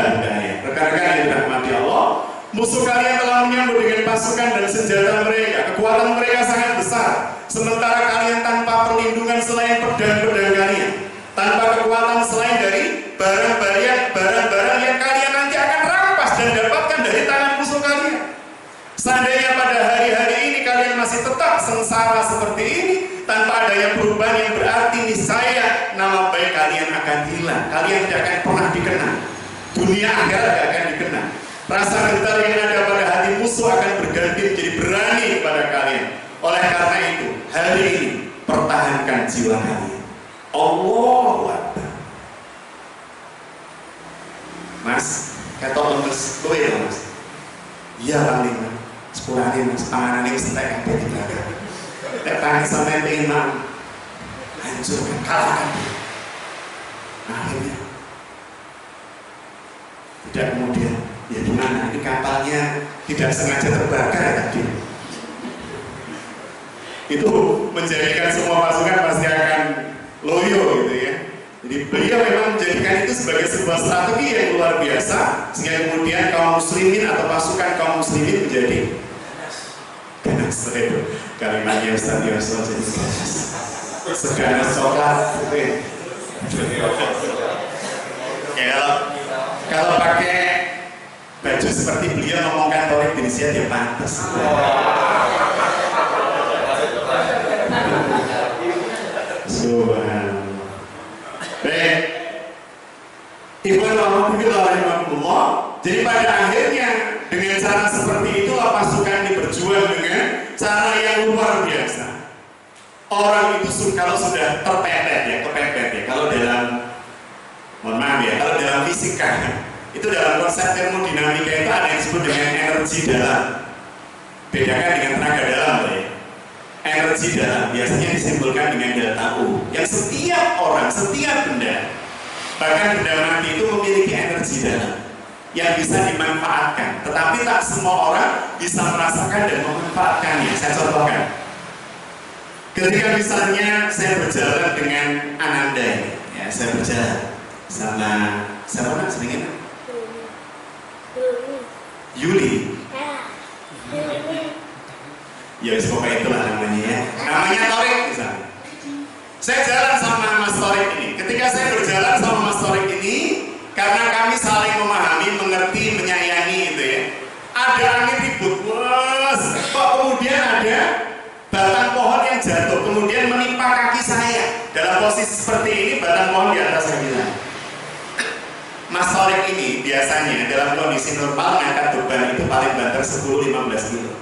Rekan-rekan yang dirahmati Allah, musuh kalian telah menyambut dengan pasukan dan senjata mereka. Kekuatan mereka sangat besar, sementara kalian tanpa perlindungan selain pedang-pedang kalian, tanpa kekuatan selain dari barang-barang yang kalian nanti akan rampas dan dapatkan dari tangan musuh kalian. Seandainya pada hari-hari ini kalian masih tetap sengsara seperti ini, tanpa adanya perubahan yang berarti niscaya nama baik kalian akan hilang. Kalian tidak akan pernah dikenang, dunia akhirat tidak akan dikenang. Rasa gentar yang ada pada hati musuh akan berganti menjadi berani kepada kalian. Oleh karena itu, hari ini pertahankan jiwa kalian. Allahu Akbar. Mas, kata lemes, kowe ya mas. Iya Bang Lima, sepurane mas, panganan ini sentek kabeh di belakang. Nek tangi sampai pengen mau hancurkan, kalahkan. Akhirnya tidak kemudian, ya gimana, ini kapalnya tidak sengaja terbakar ya tadi. Itu menjadikan semua pasukan pasti akan loyo gitu ya. Jadi beliau memang menjadikan itu sebagai sebuah strategi yang luar biasa, sehingga kemudian kaum muslimin atau pasukan kaum muslimin menjadi ganas. Itu kalimatnya Ustaz Yosua, jadi ganas, seganas coklat gitu ya. Kalau pakai baju seperti beliau ngomongkan Tariq bin Ziyad ya pantas. Subhanallah. Baik, Ikhwan rahimahullah. Jadi pada akhirnya dengan cara seperti itulah pasukan ini berjuang dengan cara yang luar biasa. Orang itu kalau sudah terpepet ya, kepepet ya. Kalau dalam, mohon maaf ya, kalau dalam fisika itu dalam konsep termodinamika itu ada yang disebut dengan energi dalam. Bedakan dengan tenaga dalam ya. Energi dalam biasanya disimpulkan dengan delta U, yang setiap orang, setiap benda, bahkan benda mati itu memiliki energi dalam yang bisa dimanfaatkan, tetapi tak semua orang bisa merasakan dan memanfaatkannya. Saya contohkan, ketika misalnya saya berjalan dengan Ananda ya, saya berjalan sama siapa nak sedingin? Yuli. Ya pokoknya itulah namanya ya. Namanya Tariq misalnya. Saya jalan sama Mas Tariq ini. Ketika saya berjalan sama Mas Tariq ini, karena kami saling memahami, mengerti, menyayangi itu ya. Ada angin ribut, kok kemudian ada batang pohon yang jatuh, kemudian menimpa kaki saya. Dalam posisi seperti ini, batang pohon di atas kaki saya. Mas Tariq ini biasanya dalam kondisi normal ngangkat beban itu paling banter 10-15 kilo.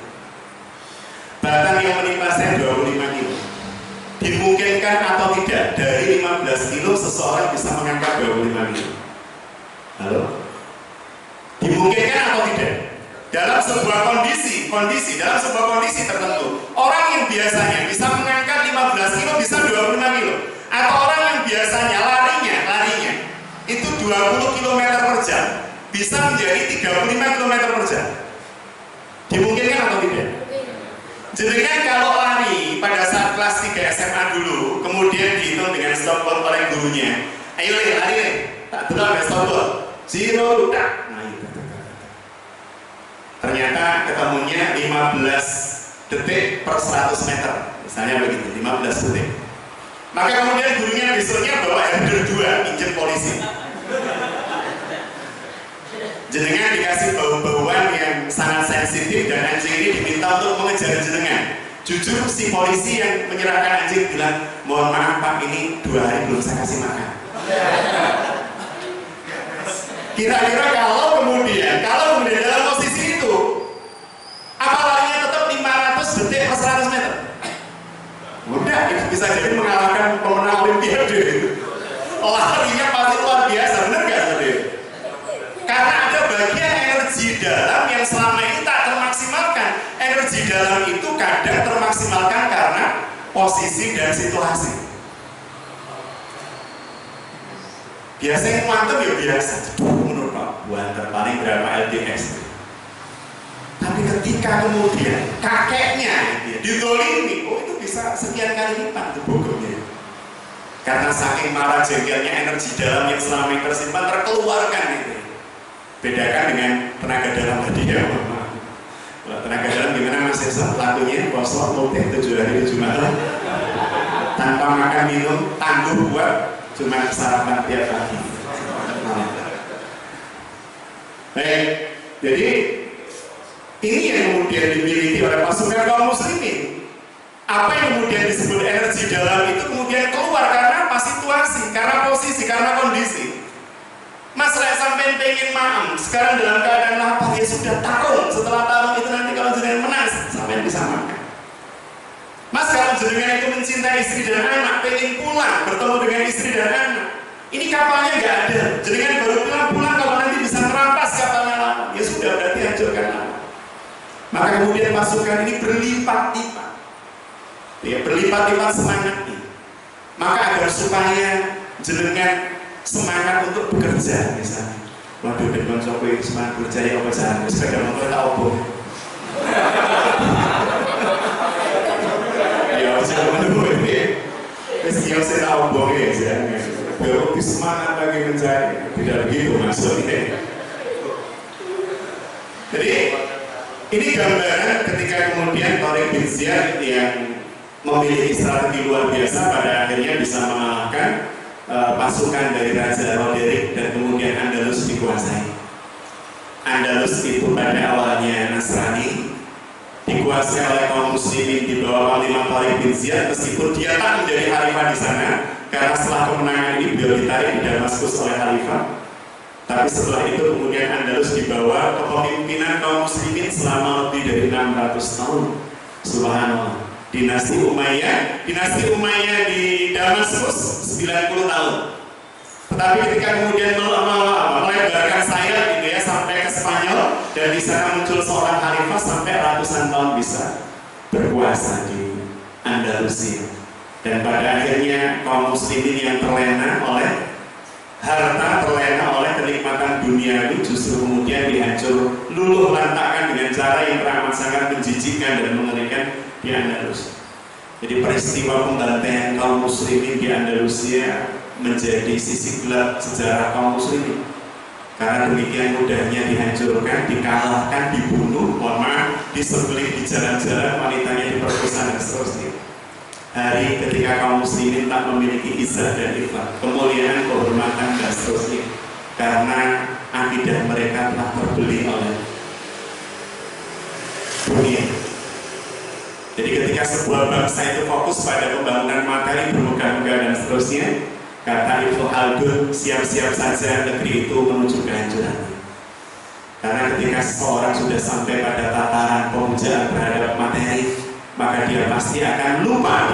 Batang yang menimpa saya 25 kilo. dimungkinkan atau tidak dari 15 kilo seseorang bisa mengangkat 25 kilo? Halo? Dimungkinkan atau tidak? Dalam sebuah kondisi dalam sebuah kondisi tertentu, orang yang biasanya bisa mengangkat 15 kilo bisa 25 kilo, atau orang yang biasanya larinya itu 20 km per jam bisa menjadi 35 km per jam. Dimungkinkan atau tidak? Jenengan kalau lari pada saat kelas 3 SMA dulu, kemudian dihitung dengan stopwatch oleh gurunya, ayo lari, tak terlalu stopwatch, 0, tak. Ternyata ketemunya 15 detik per 100 meter, misalnya begitu, 15 detik. Maka kemudian gurunya besoknya bawa herder 2 pinjam polisi. Jenengan dikasih bau-bauan yang sangat sensitif dan anjing ini diminta untuk mengejar jenengan. Jujur si polisi yang menyerahkan anjing bilang, mohon maaf Pak, ini 2 hari belum saya kasih makan. Kira-kira kalau kemudian dalam posisi itu, apa larinya tetap 500 detik per 100 meter? Udah, itu bisa jadi mengalahkan pemenang Olimpiade. Larinya pasti luar biasa, benar nggak tadi? Karena ada bagian energi dalam yang selama ini tak termaksimalkan. Energi dalam itu kadang termaksimalkan karena posisi dan situasi. Biasanya mantep ya biasa, menurut Pak Buanter paling berapa LDX. Tapi ketika kemudian kakeknya didolimi, oh itu bisa sekian kali lipat bogornya. Karena saking marah jengkelnya, energi dalam yang selama ini tersimpan terkeluarkan itu. Bedakan dengan tenaga dalam tadi ya. Kalau tenaga dalam gimana Mas Yesa? Lakunya kosong, mutih 7 hari 7 malam, tanpa makan minum, tangguh buat cuma sarapan tiap pagi. Baik, jadi ini yang kemudian dimiliki oleh pasukan kaum muslimin. Apa yang kemudian disebut energi dalam itu kemudian keluar karena apa? Situasi, karena posisi, karena kondisi. Mas Rek sampai pengen maem, sekarang dalam keadaan lapar, ya sudah tarung. Setelah tarung itu nanti kalau jenengan menang, sampai bisa makan. Mas kalau jenengan itu mencintai istri dan anak, pengen pulang bertemu dengan istri dan anak, ini kapalnya nggak ada, jenengan baru pulang kalau nanti bisa merampas kapalnya lama, ya sudah berarti hancurkan lama. Maka kemudian pasukan ini berlipat-lipat, ya berlipat-lipat semangatnya. Maka agar supaya jenengan semangat untuk bekerja, misalnya, waduh dengan sopir semangat bekerja ya apa jangan, sepeda motor tak obong. Mestinya saya tahu bohong ya, baru semangat lagi mencari, tidak begitu maksudnya. Jadi ini gambaran ketika kemudian Tariq bin Ziyad yang memiliki strategi luar biasa pada akhirnya bisa mengalahkan pasukan dari Raja Roderick dan kemudian Andalus dikuasai. Andalus itu pada awalnya Nasrani, dikuasai oleh kaum muslimin di bawah panglima Tariq bin Ziyad, meskipun dia tak menjadi khalifah di sana karena setelah kemenangan ini beliau ditarik di Damaskus oleh khalifah. Tapi setelah itu kemudian Andalus dibawa kepemimpinan kaum muslimin selama lebih dari 600 tahun. Subhanallah. Dinasti Umayyah di Damaskus 90 tahun. Tetapi ketika kemudian melebarkan sayap gitu ya sampai ke Spanyol dan di sana muncul seorang khalifah sampai ratusan tahun bisa berkuasa di Andalusia. Dan pada akhirnya kaum muslimin yang terlena oleh harta, terlena oleh kenikmatan dunia itu justru kemudian dihancur luluh lantakan dengan cara yang teramat sangat menjijikkan dan mengerikan di Andalus. Jadi peristiwa pembantaian kaum muslimin di Andalusia menjadi sisi gelap sejarah kaum muslimin. Karena demikian mudahnya dihancurkan, dikalahkan, dibunuh, disembelih di jalan-jalan, wanitanya diperkosa dan seterusnya. Hari ketika kaum muslimin tak memiliki izzah dan ifat, kemuliaan, kehormatan dan seterusnya, karena akidah mereka telah terbeli oleh dunia. Jadi ketika sebuah bangsa itu fokus pada pembangunan materi, bermegah-megah dan seterusnya, kata Ibnu Khaldun, siap-siap saja negeri itu menuju kehancuran. Karena ketika seseorang sudah sampai pada tataran pemujaan terhadap materi, maka dia pasti akan lupa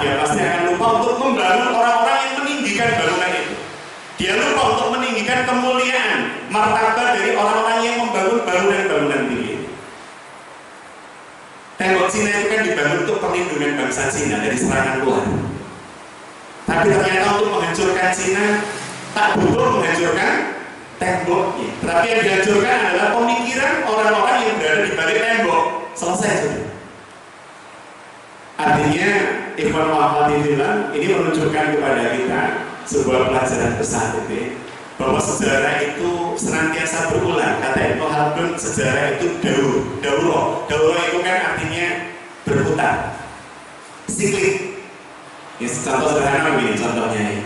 untuk membangun orang-orang yang meninggikan bangunan itu. Dia lupa untuk meninggikan kemuliaan martabat dari orang-orang yang membangun bangunan-bangunan tinggi. Tembok Cina itu kan dibangun untuk perlindungan bangsa Cina dari serangan luar. Tapi ternyata untuk menghancurkan Cina tak butuh menghancurkan temboknya, tetapi yang dihancurkan adalah pemikiran orang-orang yang berada di balik tembok. Selesai sudah. Artinya Ibn Wahab bilang ini menunjukkan kepada kita sebuah pelajaran besar itu, bahwa sejarah itu senantiasa berulang. Kata Ibn Khaldun, sejarah itu dauro itu kan artinya berputar, siklik. Ya, contoh sederhana begini contohnya ya.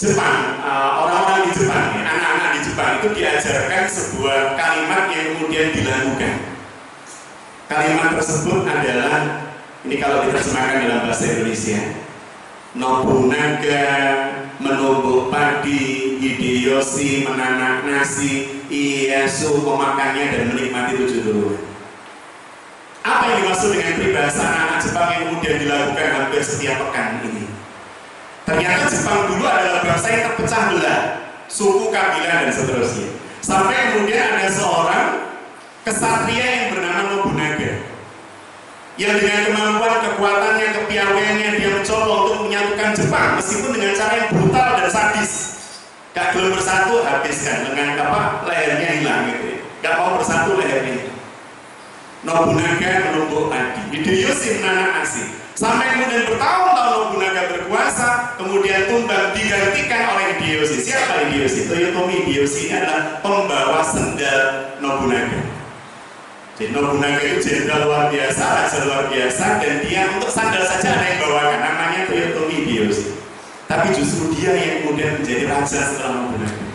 Jepang, orang-orang di Jepang, ya, anak-anak di Jepang itu diajarkan sebuah kalimat yang kemudian dilakukan. Kalimat tersebut adalah, ini kalau diterjemahkan dalam bahasa Indonesia, Nobunaga menumbuk padi, Hideyoshi menanak nasi, Ieyasu memakannya dan menikmati 7 turunan. Apa yang dimaksud dengan peribahasa anak-anak Jepang yang kemudian dilakukan hampir setiap pekan ini? Ternyata Jepang dulu adalah bangsa yang terpecah belah, suku, kabilah, dan seterusnya. Sampai kemudian ada seorang kesatria yang bernama Nobunaga, yang dengan kemampuan, kekuatannya, kepiawaiannya, dia mencoba untuk menyatukan Jepang meskipun dengan cara yang brutal dan sadis. Gak belum bersatu, habiskan dengan apa, lehernya hilang gitu. Gak mau bersatu, lehernya. Nobunaga menumbuk padi, Hideyoshi menanak nasi. Sampai kemudian bertahun-tahun Nobunaga berkuasa, kemudian tumbang digantikan oleh Hideyoshi. Siapa Hideyoshi? Toyotomi Hideyoshi adalah pembawa sendal Nobunaga. Jadi Nobunaga itu jenderal luar biasa, raja luar biasa, dan dia untuk sandal saja ada yang bawakan, namanya Toyotomi Hideyoshi. Tapi justru dia yang kemudian menjadi raja setelah Nobunaga.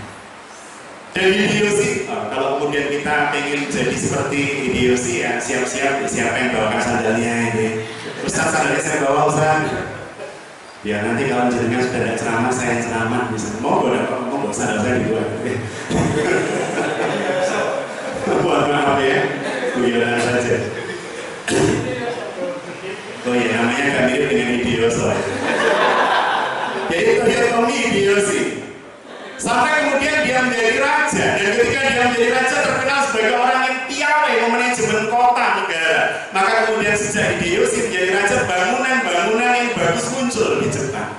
Dan Hideyoshi, kalau kemudian kita ingin jadi seperti Hideyoshi, ya siap-siap siapa yang bawakan sandalnya ini. Ustaz, sandalnya saya bawa Ustaz. Ya nanti kalau jenengan sudah ada ceramah, saya ceramah misalnya. Mau bawa sandal saya dibuat. Buat maaf ya, kegiatan saja. Oh iya, namanya gak mirip dengan Hideyoshi. Jadi Toyotomi Hideyoshi. Sampai kemudian dia menjadi raja, dan ketika dia menjadi raja terkenal sebagai orang yang piawai memanajemen kota negara. Maka kemudian sejak Hideyoshi menjadi raja, bangunan-bangunan yang bagus muncul di Jepang.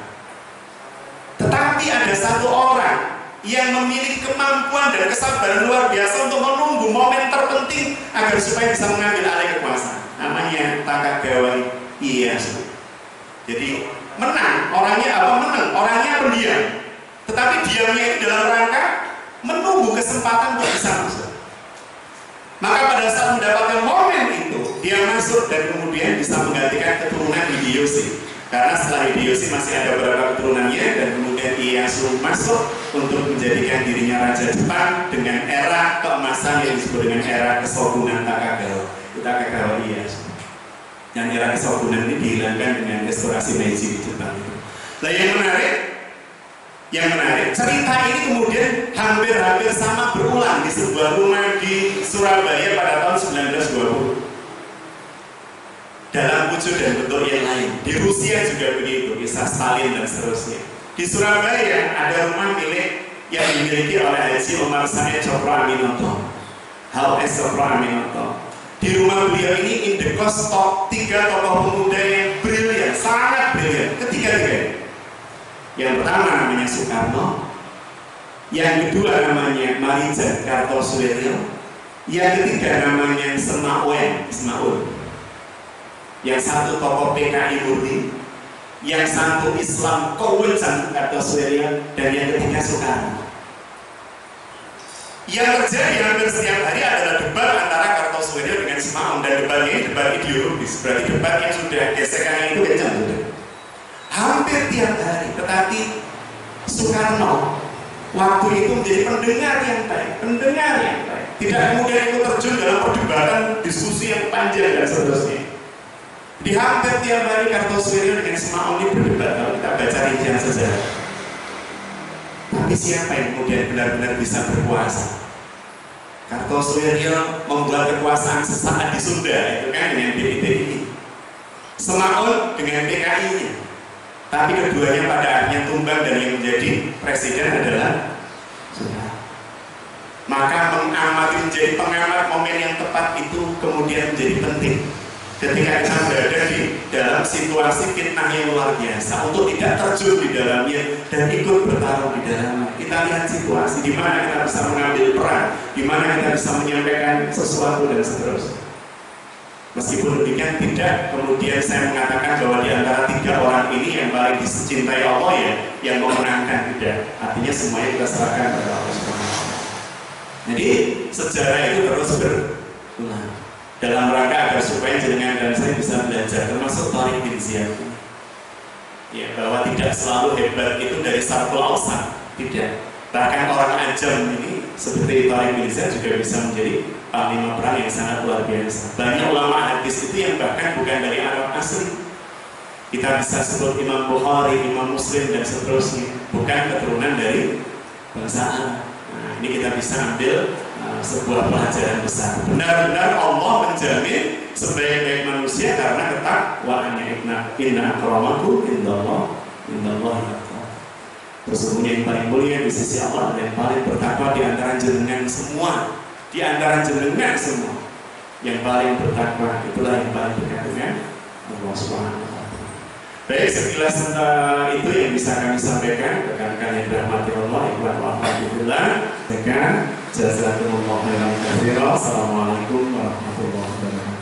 Tetapi ada satu orang yang memiliki kemampuan dan kesabaran luar biasa untuk menunggu momen terpenting agar supaya bisa mengambil alih kekuasaan. Namanya Takagawa Ieyasu. Jadi menang, orangnya pendiam. Tetapi diamnya itu dalam rangka menunggu kesempatan untuk bisa masuk. Maka pada saat mendapatkan momen itu, dia masuk dan kemudian bisa menggantikan keturunan Hideyoshi. Karena setelah Hideyoshi masih ada beberapa keturunannya, dan kemudian Ieyasu masuk untuk menjadikan dirinya raja Jepang dengan era keemasan yang disebut dengan era kesogunan Takagawa Ieyasu. Dan era kesogunan ini dihilangkan dengan restorasi Meiji di Jepang. Nah yang menarik, cerita ini kemudian hampir-hampir sama berulang di sebuah rumah di Surabaya pada tahun 1920 dalam wujud dan bentuk yang lain. Di Rusia juga begitu, kisah Stalin dan seterusnya. Di Surabaya ada rumah milik yang dimiliki oleh Haji Omar Said Cokro Aminoto, H.O.S. Cokro Aminoto. Di rumah beliau ini indekos top 3 tokoh pemuda yang brilian, sangat brilian, ketiga-tiganya. Yang pertama namanya Soekarno, yang kedua namanya Marijan Kartosuwiryo, yang ketiga namanya Ismaul. Yang satu tokoh PKI murni, yang satu Islam Kowejan Kartosuwiryo, dan yang ketiga Soekarno. Yang terjadi hampir setiap hari adalah debat antara Kartosuwiryo dengan Ismaul, dan debatnya ini debat ideologis, berarti debat yang sudah gesekannya itu kencang sudah. Hampir tiap hari, tetapi Soekarno waktu itu menjadi pendengar yang baik. Tidak kemudian ikut terjun dalam perdebatan, diskusi yang panjang dan seterusnya. Di hampir tiap hari Kartosuwiryo dengan Ismaul ini berdebat, kalau kita baca rincian sejarah. Tapi siapa yang kemudian benar-benar bisa berkuasa? Kartosuwiryo membuat kekuasaan sesaat di Sunda, itu kan dengan BITI. Semaun dengan PKI-nya. Tapi keduanya pada akhirnya tumbang dan yang menjadi presiden adalah Soeharto. Maka menjadi pengamat momen yang tepat itu kemudian menjadi penting ketika kita berada di dalam situasi fitnah yang luar biasa, untuk tidak terjun di dalamnya dan ikut bertarung di dalamnya. Kita lihat situasi di mana kita bisa mengambil peran, di mana kita bisa menyampaikan sesuatu dan seterusnya. Meskipun demikian, tidak kemudian saya mengatakan bahwa di antara 3 orang ini yang paling dicintai Allah ya yang memenangkan, tidak. Artinya semuanya kita serahkan kepada Allah SWT. Jadi sejarah itu terus berulang dalam rangka agar supaya jenengan dan saya bisa belajar, termasuk Thariq bin Ziyad, ya, bahwa tidak selalu hebat itu dari Syarqul Awsat, tidak. Bahkan orang ajam ini seperti Thariq bin Ziyad juga bisa menjadi panglima perang yang sangat luar biasa. Banyak ulama hadis itu yang bahkan bukan dari Arab asli. Kita bisa sebut Imam Bukhari, Imam Muslim dan seterusnya, bukan keturunan dari bangsa Arab. Nah, ini kita bisa ambil sebuah pelajaran besar. Benar-benar Allah menjamin sebaik-baik manusia karena ketakwaannya. Inna akramakum indallah atqakum. Sesungguhnya yang paling mulia di sisi Allah dan paling bertakwa di antara jenengan semua. Di antara jenengan semua yang paling bertakwa itulah yang paling dekat dengan Allah Subhanahu wa Ta'ala. Baik, sekilas itu yang bisa kami sampaikan rekan-rekan yang dirahmati Allah, ikhwan wa akhwat. Jazakumullah khairan katsiran. Assalamualaikum warahmatullahi wabarakatuh.